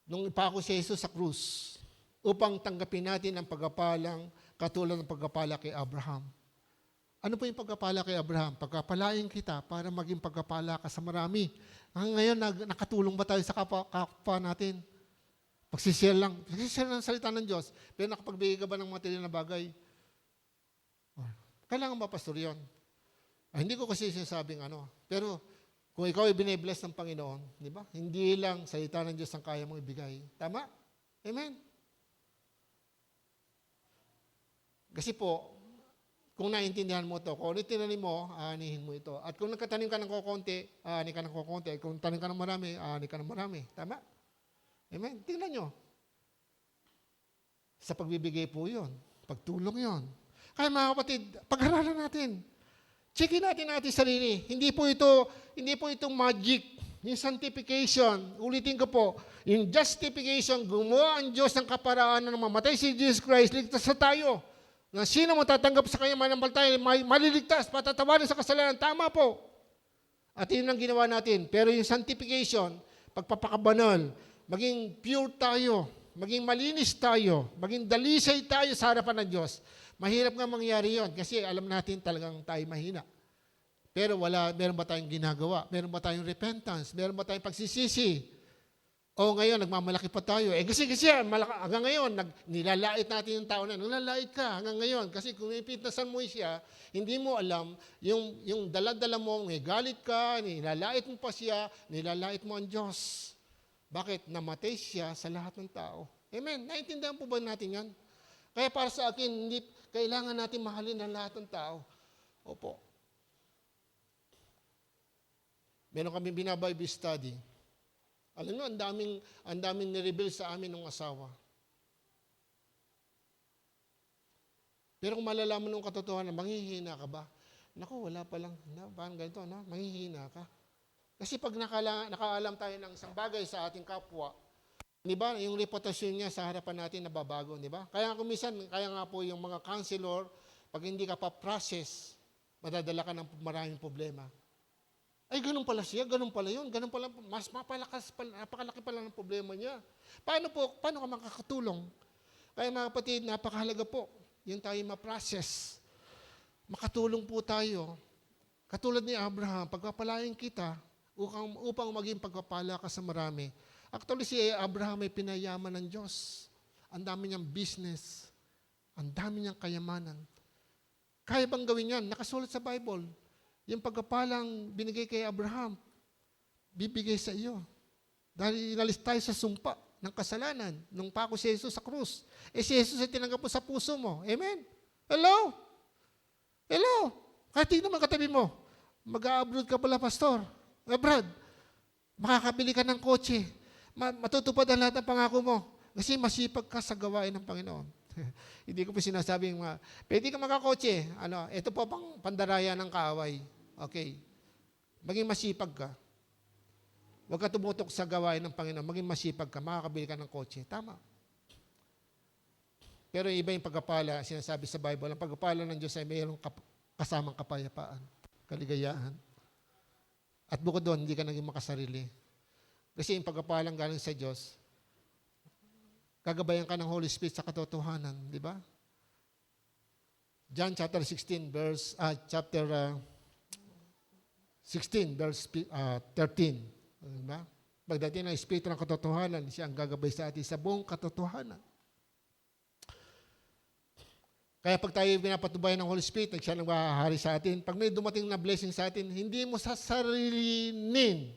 Nung ipako si Jesus sa krus, upang tanggapin natin ang pagkapalang katulad ng pagkapala kay Abraham. Ano po yung pagkapala kay Abraham? Pagkapalain kita para maging pagkapala ka sa marami. Ngayon, nakatulong ba tayo sa kapwa natin? Pagsishare lang ng salita ng Diyos, pero nakapagbigay ka ba ng material na bagay? Kailangan ba, pastor, yun? Hindi ko kasi sinasabing ano, pero kung ikaw ay binibless ng Panginoon, di ba? Hindi lang salita ng Diyos ang kaya mong ibigay. Tama? Amen? Kasi po, kung naintindihan mo ito, kung tinanim mo, aanihin mo ito. At kung nagkatanim ka ng kukunti, aani ka ng kukunti. Kung tanim ka ng marami, aani ka ng marami. Tama? Amen? Tingnan nyo. Sa pagbibigay po yun. Pagtulong yun. Kaya mga kapatid, pag-aralan natin. Checkin natin sarili. Hindi po ito magic. Yung sanctification, ulitin ko po, yung justification, gumawa ang Diyos ng kaparaanan ng mamatay si Jesus Christ, ligtas sa tayo. Na sino matatanggap sa kanya manampalataya, maliligtas, patatawarin sa kasalanan. Tama po. At yun ang ginawa natin. Pero yung sanctification, pagpapakabanal, maging pure tayo, maging malinis tayo, maging dalisay tayo sa harapan ng Diyos. Mahirap nga mangyari yon kasi alam natin talagang tayo mahina. Pero meron ba tayong ginagawa? Meron ba tayong repentance? Meron ba tayong pagsisisi? O ngayon, nagmamalaki pa tayo. Kasi hanggang ngayon, nilalait natin yung tao na, nilalait ka hanggang ngayon. Kasi kung ipitasan mo siya, hindi mo alam, yung dala-dala mo, may galit ka, nilalait mo pa siya, nilalait mo ang Diyos. Bakit? Namatay siya sa lahat ng tao. Amen? Naintindihan po ba natin yan? Kaya para sa akin, hindi kailangan natin mahalin ang lahat ng tao. Opo. Meron kami binabible study. Alam nyo, ang daming nireveal sa amin ng asawa. Pero kung malalaman ng katotohanan, manghihina ka ba? Naku, wala pa lang. Parang ganito, no? Manghihina ka. Kasi pag nakaalam tayo ng isang bagay sa ating kapwa, di ba, yung reputasyon niya sa harapan natin nababago, di ba? Kaya nga po yung mga counselor, pag hindi ka pa process, madadala ka ng maraming problema. Ay, ganun pala siya, ganun pala yun, ganun pala, mas napakalaki pala ng problema niya. Paano ka makakatulong? Kaya mga kapatid, napakahalaga po, yung tayo ma-process. Makatulong po tayo. Katulad ni Abraham, pagpapalain kita, upang maging pagpapala ka sa marami. Actually, si Abraham ay pinayaman ng Diyos. Ang dami niyang business. Ang dami niyang kayamanan. Kaya bang gawin yan? Nakasulat sa Bible. Yung pagkapalang binigay kay Abraham, bibigay sa iyo. Dahil inalis tayo sa sumpa ng kasalanan, nung pako si Jesus sa krus. Si Jesus ay tinanggap mo sa puso mo. Amen? Hello? Hello? Kahit tingnan naman katabi mo, mag-a-abroad ka pala, pastor. Abroad, makakabili ka ng kotse. Matutupad ang lahat ng pangako mo. Kasi masipag ka sa gawain ng Panginoon. Hindi ko po sinasabing pwede ka magkakotse. Ito po pang pandaraya ng kaaway. Okay. Maging masipag ka. Huwag ka tumutok sa gawain ng Panginoon. Maging masipag ka, makakabili ka ng kotse. Tama. Pero iba yung pagpapala, sinasabi sa Bible, ang pagpapala ng Diyos ay mayroong kasamang kapayapaan, kaligayahan. At bukod doon, hindi ka naging makasarili. Kasi yung pagpapalang galing sa Diyos, gagabayan ka ng Holy Spirit sa katotohanan, di ba? John chapter 16 verse 16 verse 13. Diba? Pagdating ng Espiritu ng katotohanan, siya ang gagabay sa atin sa buong katotohanan. Kaya pag tayo pinapatubayan ng Holy Spirit, siya nang mahahari sa atin. Pag may dumating na blessing sa atin, hindi mo sasarilinin.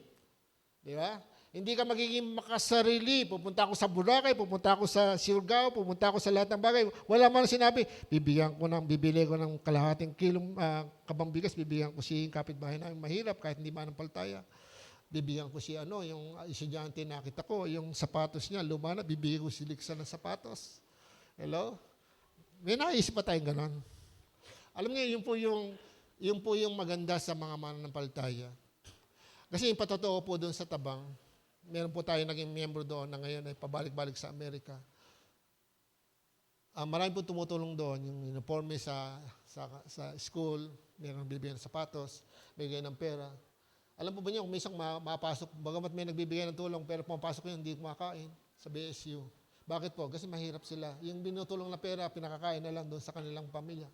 Di ba? Hindi ka magiging makasarili. Pupunta ako sa Boracay, pupunta ako sa Siargao, pupunta ako sa lahat ng bagay. Wala man sinabi, bibili ko ng kalahating kilong kabang bigas, bibigyan ko si kapitbahay namin mahirap kahit hindi manampalataya. Bibigyan ko si yung estudyante nakita ko, yung sapatos niya, luma na, bibigyan ko si Liksa ng sapatos. Hello? May naisip pa tayong ganon. Alam niyo, yun po yung maganda sa mga mananampalataya. Kasi yung patotoo po doon sa Tabang, meron po tayo naging miyembro doon na ngayon ay pabalik-balik sa Amerika. Marami po tumutulong doon, yung uniforme sa school, meron bibigyan ng sapatos, bigay ng pera. Alam po ba niyo, kung may isang mapasok, bagamat may nagbibigay ng tulong, pero pumapasok yun, hindi kumakain sa BSU. Bakit po? Kasi mahirap sila. Yung binutulong na pera, pinakakain na lang doon sa kanilang pamilya.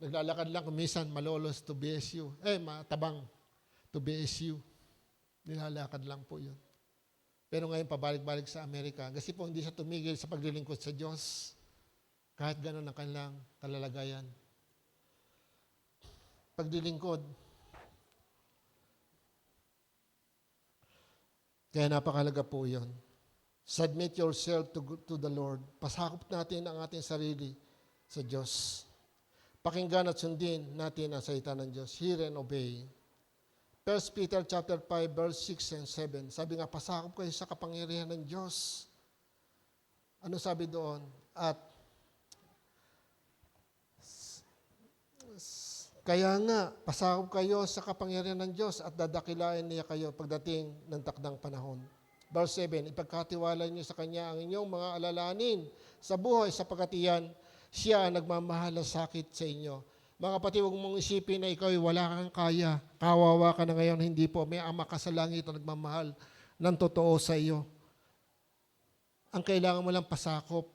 Naglalakad lang kumisan, malolos to BSU. Tabang to BSU. Nilalakad lang po yun. Pero ngayon, pabalik-balik sa Amerika. Kasi po, hindi siya tumigil sa paglilingkod sa Diyos. Kahit gano'n ang kanilang kalalagayan. Paglilingkod. Kaya napakalaga po yun. Submit yourself to the Lord. Pasakop natin ang ating sarili sa Diyos. Pakinggan at sundin natin ang salita ng Diyos. Hear and obey. 1 Peter chapter 5, verse 6 and 7. Sabi nga, pasakop kayo sa kapangyarihan ng Diyos. Ano sabi doon? At kaya nga, pasakop kayo sa kapangyarihan ng Diyos at dadakilain niya kayo pagdating ng takdang panahon. Verse 7, ipagkatiwala niyo sa Kanya ang inyong mga alalahanin sa buhay sapagkat iyan, siya ang nagmamahalasakit sa inyo. Mga kapatid, huwag mong isipin na ikaw ay wala kang kaya. Kawawa ka na ngayon. Hindi po. May Ama ka sa langit na nagmamahal ng totoo sa iyo. Ang kailangan mo lang pasakop.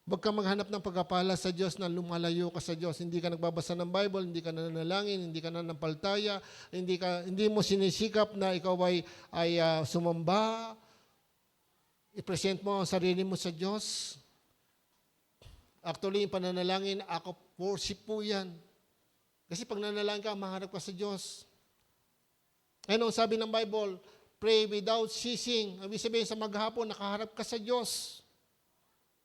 Huwag kang maghanap ng pagkapala sa Diyos na lumalayo ka sa Diyos. Hindi ka nagbabasa ng Bible, hindi ka nananalangin, hindi ka nananampalataya, hindi mo sinisikap na ikaw ay sumamba. I-present mo ang sarili mo sa Diyos. Actually, yung pananalangin, ako worship po yan. Kasi pag nanalangin ka, maharap ka sa Diyos. Ano sabi ng Bible? Pray without ceasing. Ibig sabihin sa maghapon, nakaharap ka sa Diyos.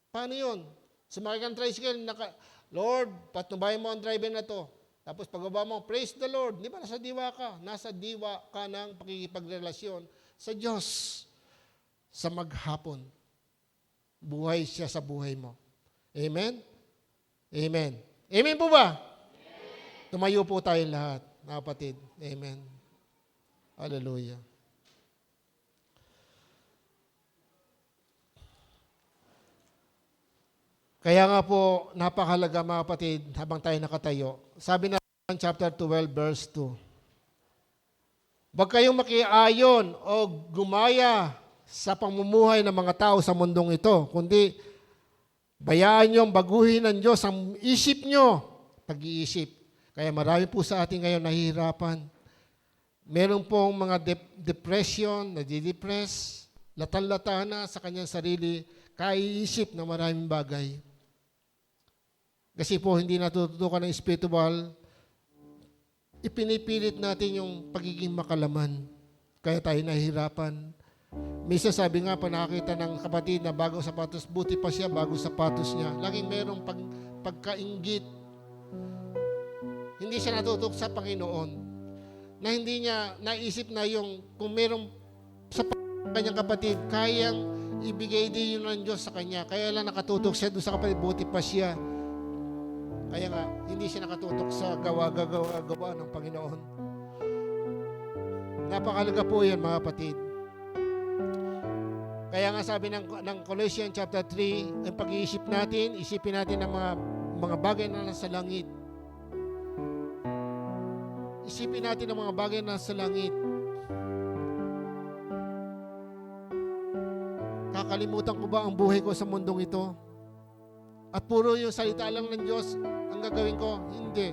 Paano yun? Sumakay kang tricycle, Lord, patnubayan mo ang driver na to. Tapos pagbaba mo, praise the Lord. Di ba? Nasa diwa ka. Nasa diwa ka ng pakikipagrelasyon sa Diyos. Sa maghapon. Buhay siya sa buhay mo. Amen? Amen. Amen po ba? Amen. Tumayo po tayo lahat, mga kapatid. Amen. Hallelujah. Kaya nga po, napakahalaga mga kapatid, habang tayo nakatayo. Sabi na chapter 12, verse 2. Huwag kayong makiayon o gumaya sa pamumuhay ng mga tao sa mundong ito, kundi bayaan niyong baguhin ng Diyos ang isip niyo, pag-iisip. Kaya marami po sa atin ngayon nahihirapan. Meron pong mga depression, nadidepress, latan-lata na sa kanyang sarili, kaiisip ng maraming bagay. Kasi po hindi natututukan ng spiritual, ipinipilit natin yung pagiging makalaman. Kaya tayo nahihirapan. Minsan sabi nga pa nakakita ng kapatid na bagong sapatos, buti pa siya bagong sapatos niya. Laging merong pagkainggit. Hindi siya natutok sa Panginoon. Na hindi niya naisip na yung kung merong sa kanyang kapatid, kayang ibigay din yun ng Diyos sa kanya. Kaya lang nakatutok siya doon sa kapatid, buti pa siya. Kaya nga, hindi siya nakatutok sa gawa ng Panginoon. Napakalaga po yan, mga kapatid. Kaya nga sabi ng Colossians chapter 3, ang pag-iisip natin, isipin natin ang mga bagay na nasa langit. Isipin natin ang mga bagay na nasa langit. Kakalimutan ko ba ang buhay ko sa mundong ito? At puro yung salita lang ng Diyos ang gagawin ko? Hindi.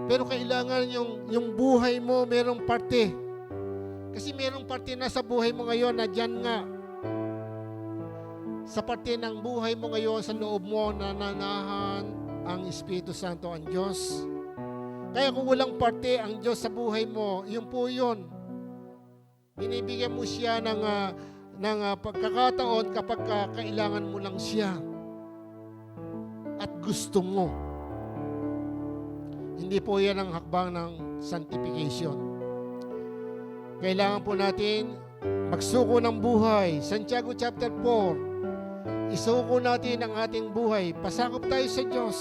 Pero kailangan yung buhay mo merong parte. Kasi merong parte na sa buhay mo ngayon na dyan nga. Sa parte ng buhay mo ngayon, sa loob mo, nananahan ang Espiritu Santo, ang Diyos. Kaya kung walang parte ang Diyos sa buhay mo, yun po yun. Binibigyan mo siya ng pagkakataon kapag kailangan mo lang siya. At gusto mo. Hindi po yan ang hakbang ng sanctification. Kailangan po natin magsuko ng buhay. Santiago chapter 4, isuko natin ang ating buhay. Pasakop tayo sa Diyos.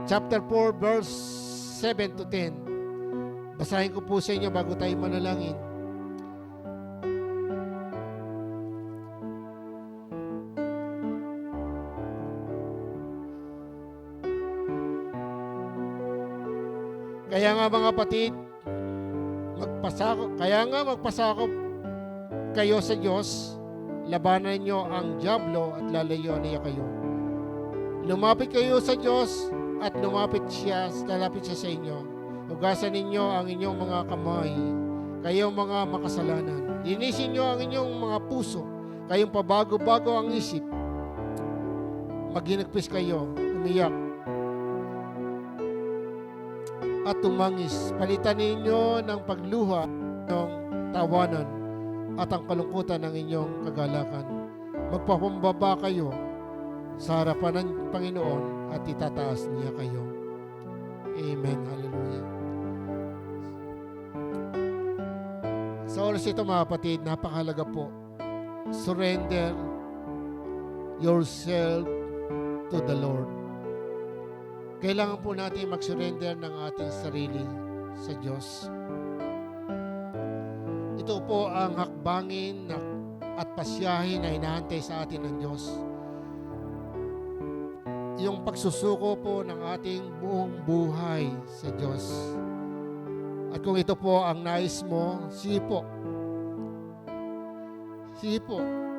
Chapter 4, verse 7 to 10. Basahin ko po sa inyo bago tayo manalangin. Kaya nga mga kapatid, magpasakop kayo sa Diyos, labanan niyo ang dyablo at lalayo niya kayo. Lumapit kayo sa Diyos at lalapit siya sa inyo. Hugasan ninyo ang inyong mga kamay, kayong mga makasalanan. Linisin niyo ang inyong mga puso, kayong pabago-bago ang isip. Maghinagpis kayo, umiyak, at tumangis. Palitan ninyo ng pagluha ng tawanan at ang kalungkutan ng inyong kagalakan. Magpakumbaba kayo sa harapan ng Panginoon at itataas niya kayo. Amen. Hallelujah. Sa oras ito mga kapatid, napakahalaga po. Surrender yourself to the Lord. Kailangan po natin mag-surrender ng ating sarili sa Diyos. Ito po ang hakbangin at pasyahin na hinahantay sa atin ng Diyos. Yung pagsusuko po ng ating buong buhay sa Diyos. At kung ito po ang nais mo, sige po,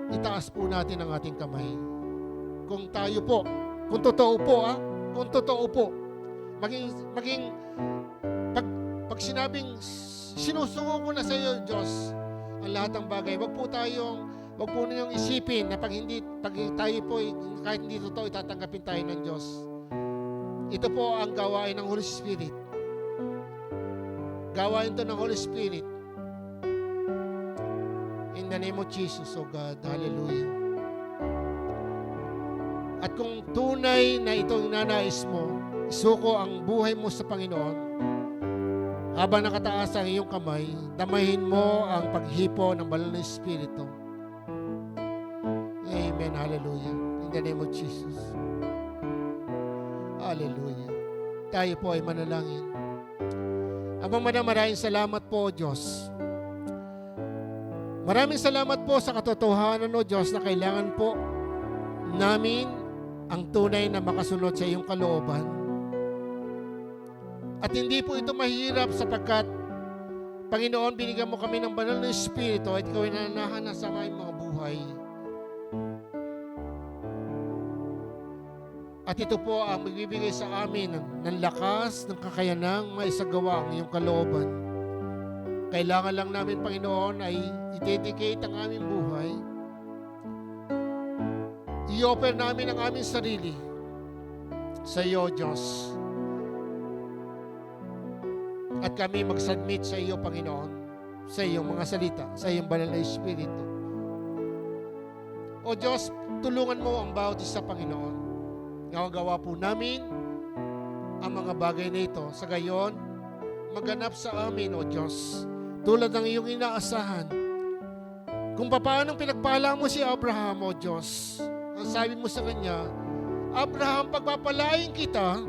itaas po natin ang ating kamay. Kung tayo po, kung totoo po kung totoo po, pag sinabing sinusungo ko na sa iyo, Diyos, ang lahat ng bagay, wag po ninyong isipin na pag tayo po, kahit hindi totoo, itatanggapin tayo ng Diyos. Ito po ang gawain ng Holy Spirit. Gawain ito ng Holy Spirit. In the name of Jesus, O God, hallelujah. At kung tunay na itong nanais mo, isuko ang buhay mo sa Panginoon, habang nakataas ang iyong kamay, damahin mo ang paghipo ng banal na Espiritu. Amen, hallelujah. In the name of Jesus. Hallelujah. Tayo po ay manalangin. Amang maraming salamat po, Diyos. Maraming salamat po sa katotohanan, O Diyos, na kailangan po namin ang tunay na makasunod sa iyong kalooban. At hindi po ito mahirap sapagkat, Panginoon, binigyan mo kami ng banal na Espiritu at ikaw ay nananahan sa aming mga buhay. At ito po ang magbibigay sa amin ng lakas, ng kakayanang maisagawa ang iyong kalooban. Kailangan lang namin, Panginoon, ay i-dedicate ang aming buhay. I-offer namin ang aming sarili sa iyo, Diyos. At kami mag-submit sa iyo, Panginoon, sa iyong mga salita, sa iyong banal na Espiritu. O Diyos, tulungan mo ang bawat isa, Panginoon. Nagagawa po namin ang mga bagay na ito. Sa gayon, maganap sa amin, O Diyos, tulad ng iyong inaasahan. Kung paano pinagpala mo si Abraham, O Diyos, ang sabi mo sa kanya, Abraham, pagpapalain kita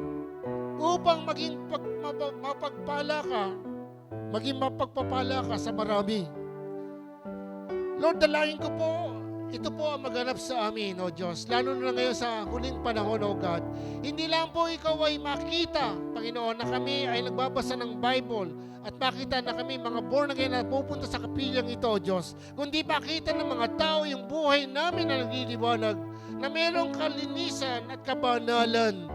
upang maging mapagpala ka, maging mapagpapala ka sa marami. Lord, dalangin ko po, ito po ang maganap sa amin, O Diyos, lalo na ngayon sa huling panahon, O God. Hindi lang po ikaw ay makita, Panginoon, na kami ay nagbabasa ng Bible at makita na kami mga born again na pupunta sa kapilyang ito, O Diyos, kundi makita ng mga tao yung buhay namin na nagliliwanag, na mayroong kalinisan at kabanalan.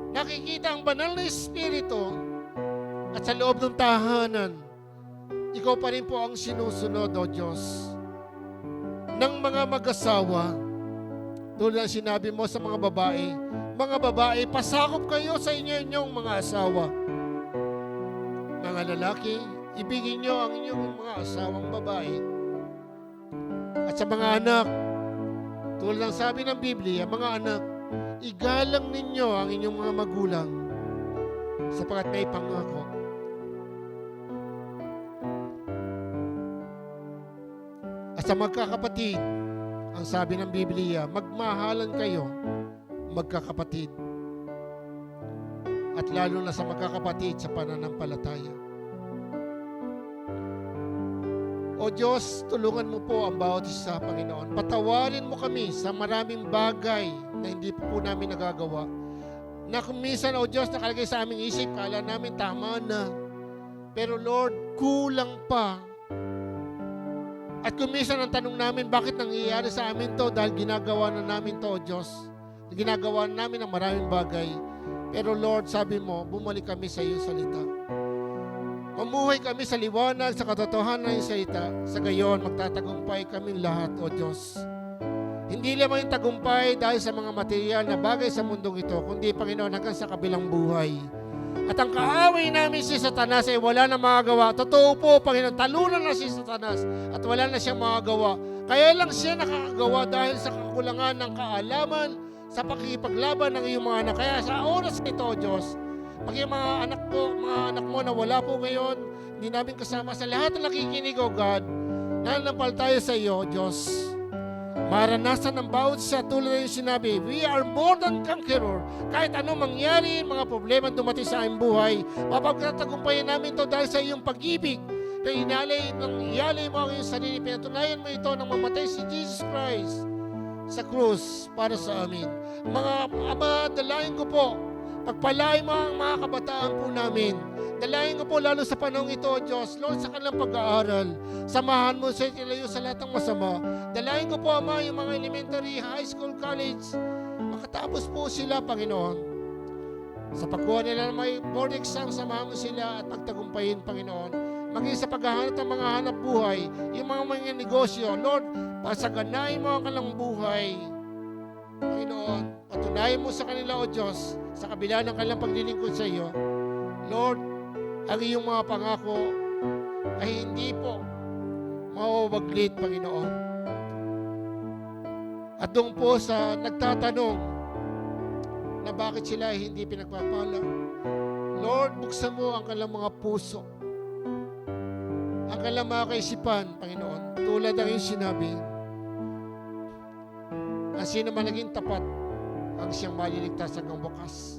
Nakikita ang banal na Espiritu at sa loob ng tahanan, ikaw pa rin po ang sinusunod, O Diyos, ng mga mag-asawa. Tulad ng sinabi mo sa mga babae, pasakop kayo sa inyong mga asawa. Mga lalaki, ibigin nyo ang inyong mga asawang babae. At sa mga anak, tulad ng sabi ng Biblia, mga anak, igalang ninyo ang inyong mga magulang sapagkat may pangako. At sa magkakapatid, ang sabi ng Biblia, magmahalan kayo, magkakapatid. At lalo na sa magkakapatid sa pananampalataya. O Diyos, tulungan mo po ang bawat isa, Panginoon. Patawarin mo kami sa maraming bagay na hindi po namin nagagawa. Na kung minsan, O Diyos, nakalagay sa aming isip, kala namin tama na. Pero Lord, kulang pa. At kung minsan ang tanong namin, bakit nangyayari sa amin to? Dahil ginagawa na namin to, O Diyos. Ginagawa na namin ang maraming bagay. Pero Lord, sabi mo, bumalik kami sa iyong salita. Mamuhay kami sa liwanag, sa katotohanan ng iyong salita. Sa gayon, magtatagumpay kami lahat, O Diyos. Hindi lamang yung tagumpay dahil sa mga material na bagay sa mundong ito, kundi, Panginoon, hanggang sa kabilang buhay. At ang kaaway namin si Satanas ay wala na magagawa. Totoo po, Panginoon, talunan na si Satanas at wala na siyang magagawa. Kaya lang siya nakakagawa dahil sa kakulangan ng kaalaman sa pakikipaglaban ng iyong mga anak. Kaya sa oras nito, Diyos, maging mga anak mo na wala po ngayon, hindi namin kasama sa lahat ng nakikinig, O God, nananampal tayo sa iyo, Diyos. Maranasan ng bawat sa tulad na yung sinabi, we are more than conqueror. Kahit ano mangyari, mga problema dumating sa aming buhay, mapagtatagumpayan namin to dahil sa iyong pag-ibig. Na iyalay mo ang iyong sarili, pinatunayan mo ito nang mamatay si Jesus Christ sa krus para sa amin. Mga Ama, dalayan ko po, pagpalain mo ang mga kabataan po namin. Dalayan ko po lalo sa panahon ito, Diyos, Lord, sa kanilang pag-aaral. Samahan mo sa ilayo sa lahat ng masama. Dalayan ko po, Ama, yung mga elementary, high school, college. Makatapos po sila, Panginoon. Sa pagkuha nila ng may board exam, samahan mo sila at pagtagumpayin, Panginoon. Maging sa paghahanap ng mga hanap buhay, yung mga negosyo, Lord, pasaganayin mo ang kanilang buhay. Panginoon, patunayan mo sa kanila, O Diyos, sa kabila ng kanilang paglilingkod sa iyo, Lord, ang iyong mga pangako ay hindi po mawawaglit, Panginoon. At doon po sa nagtatanong na bakit sila ay hindi pinagpapala, Lord, buksan mo ang kanilang mga puso, ang kanilang mga kaisipan, Panginoon. Tulad ng iyong sinabi, ang sino man naging tapat, ang siyang maliligtas hanggang bukas.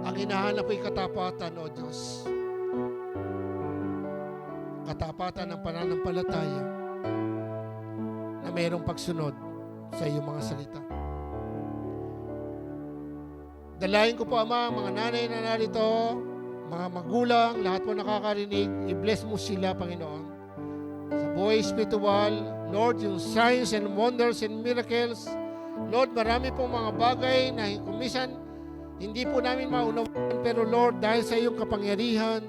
Ang hinahanap ay katapatan, O Diyos. Katapatan ng pananampalataya na mayroong pagsunod sa iyong mga salita. Dalayan ko po, Ama, mga nanay na narito, mga magulang, lahat po nakakarinig, i-bless mo sila, Panginoon. Sa buhay spiritual, Lord, yung signs and wonders and miracles, Lord, marami pong mga bagay na kumisan hindi po namin maunawaan, pero Lord, dahil sa iyong kapangyarihan,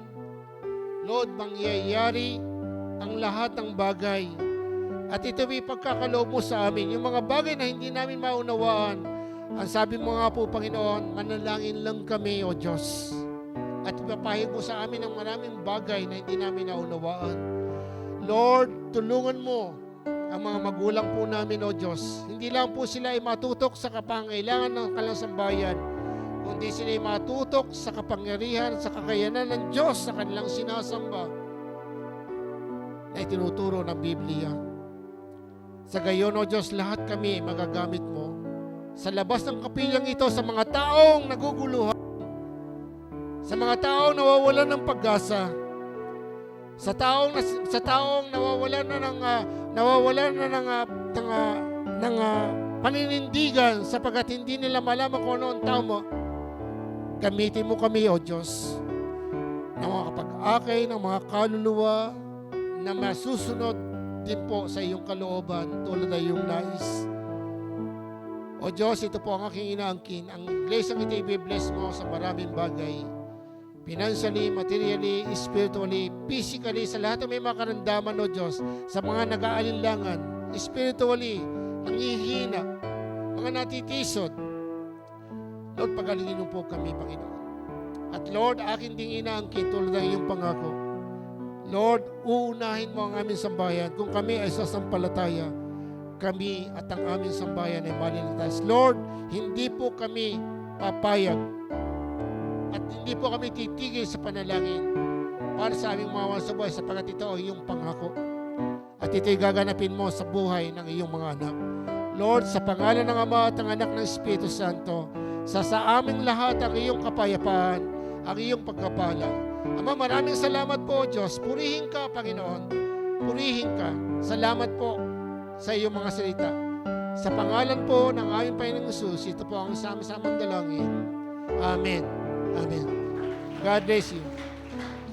Lord, mangyayari ang lahat ng bagay. At ito ay pagkakaloob mo sa amin. Yung mga bagay na hindi namin maunawaan, ang sabi mo nga po, Panginoon, manalangin lang kami, O Diyos. At ipapahig mo sa amin ang maraming bagay na hindi namin naunawaan. Lord, tulungan mo ang mga magulang po namin, O Diyos. Hindi lang po sila ay matutok sa kapangailangan ng kanilang sambayan, kundi sila'y matutok sa kapangyarihan, sa kakayanan ng Diyos sa kanilang sinasamba na itinuturo ng Biblia. Sa gayon, O Diyos, lahat kami magagamit mo sa labas ng kapilyang ito sa mga taong naguguluhan, sa mga taong nawawalan ng pag-asa, sa taong nawawalan na ng paninindigan sapagkat hindi nila malaman kung ano ang tama. Gamitin mo kami, O Diyos, na mga kapag-akay ng mga kaluluwa na masusunod din po sa iyong kalooban tulad ng iyong nais. O Diyos, ito po ang aking inaangkin. Ang iglesia ito i-bless mo sa maraming bagay. Financially, materially, spiritually, physically, sa lahat ng may mga karamdaman, O Diyos, sa mga nag-aalinlangan, spiritually, nanghihina, mga natitisod. Lord, pagalingin mo po kami, Panginoon. At Lord, akin ding inaangkin tulad ng iyong pangako. Lord, uunahin mo ang aming sambayan. Kung kami ay sasampalataya, kami at ang aming sambayan ay maliligtas. Lord, hindi po kami papayag at hindi po kami titigil sa panalangin para sa aming mga sa buhay sapagkat ito ay iyong pangako. At ito'y gaganapin mo sa buhay ng iyong mga anak. Lord, sa pangalan ng Ama at ng Anak ng Espiritu Santo, sa aming lahat ang iyong kapayapaan, ang iyong pagkapala. Ama, maraming salamat po, Diyos. Purihin ka, Panginoon. Purihin ka. Salamat po sa iyong mga salita. Sa pangalan po ng aming Panginoong Hesus, ito po ang sama-samang dalangin. Amen. Amen. God bless you.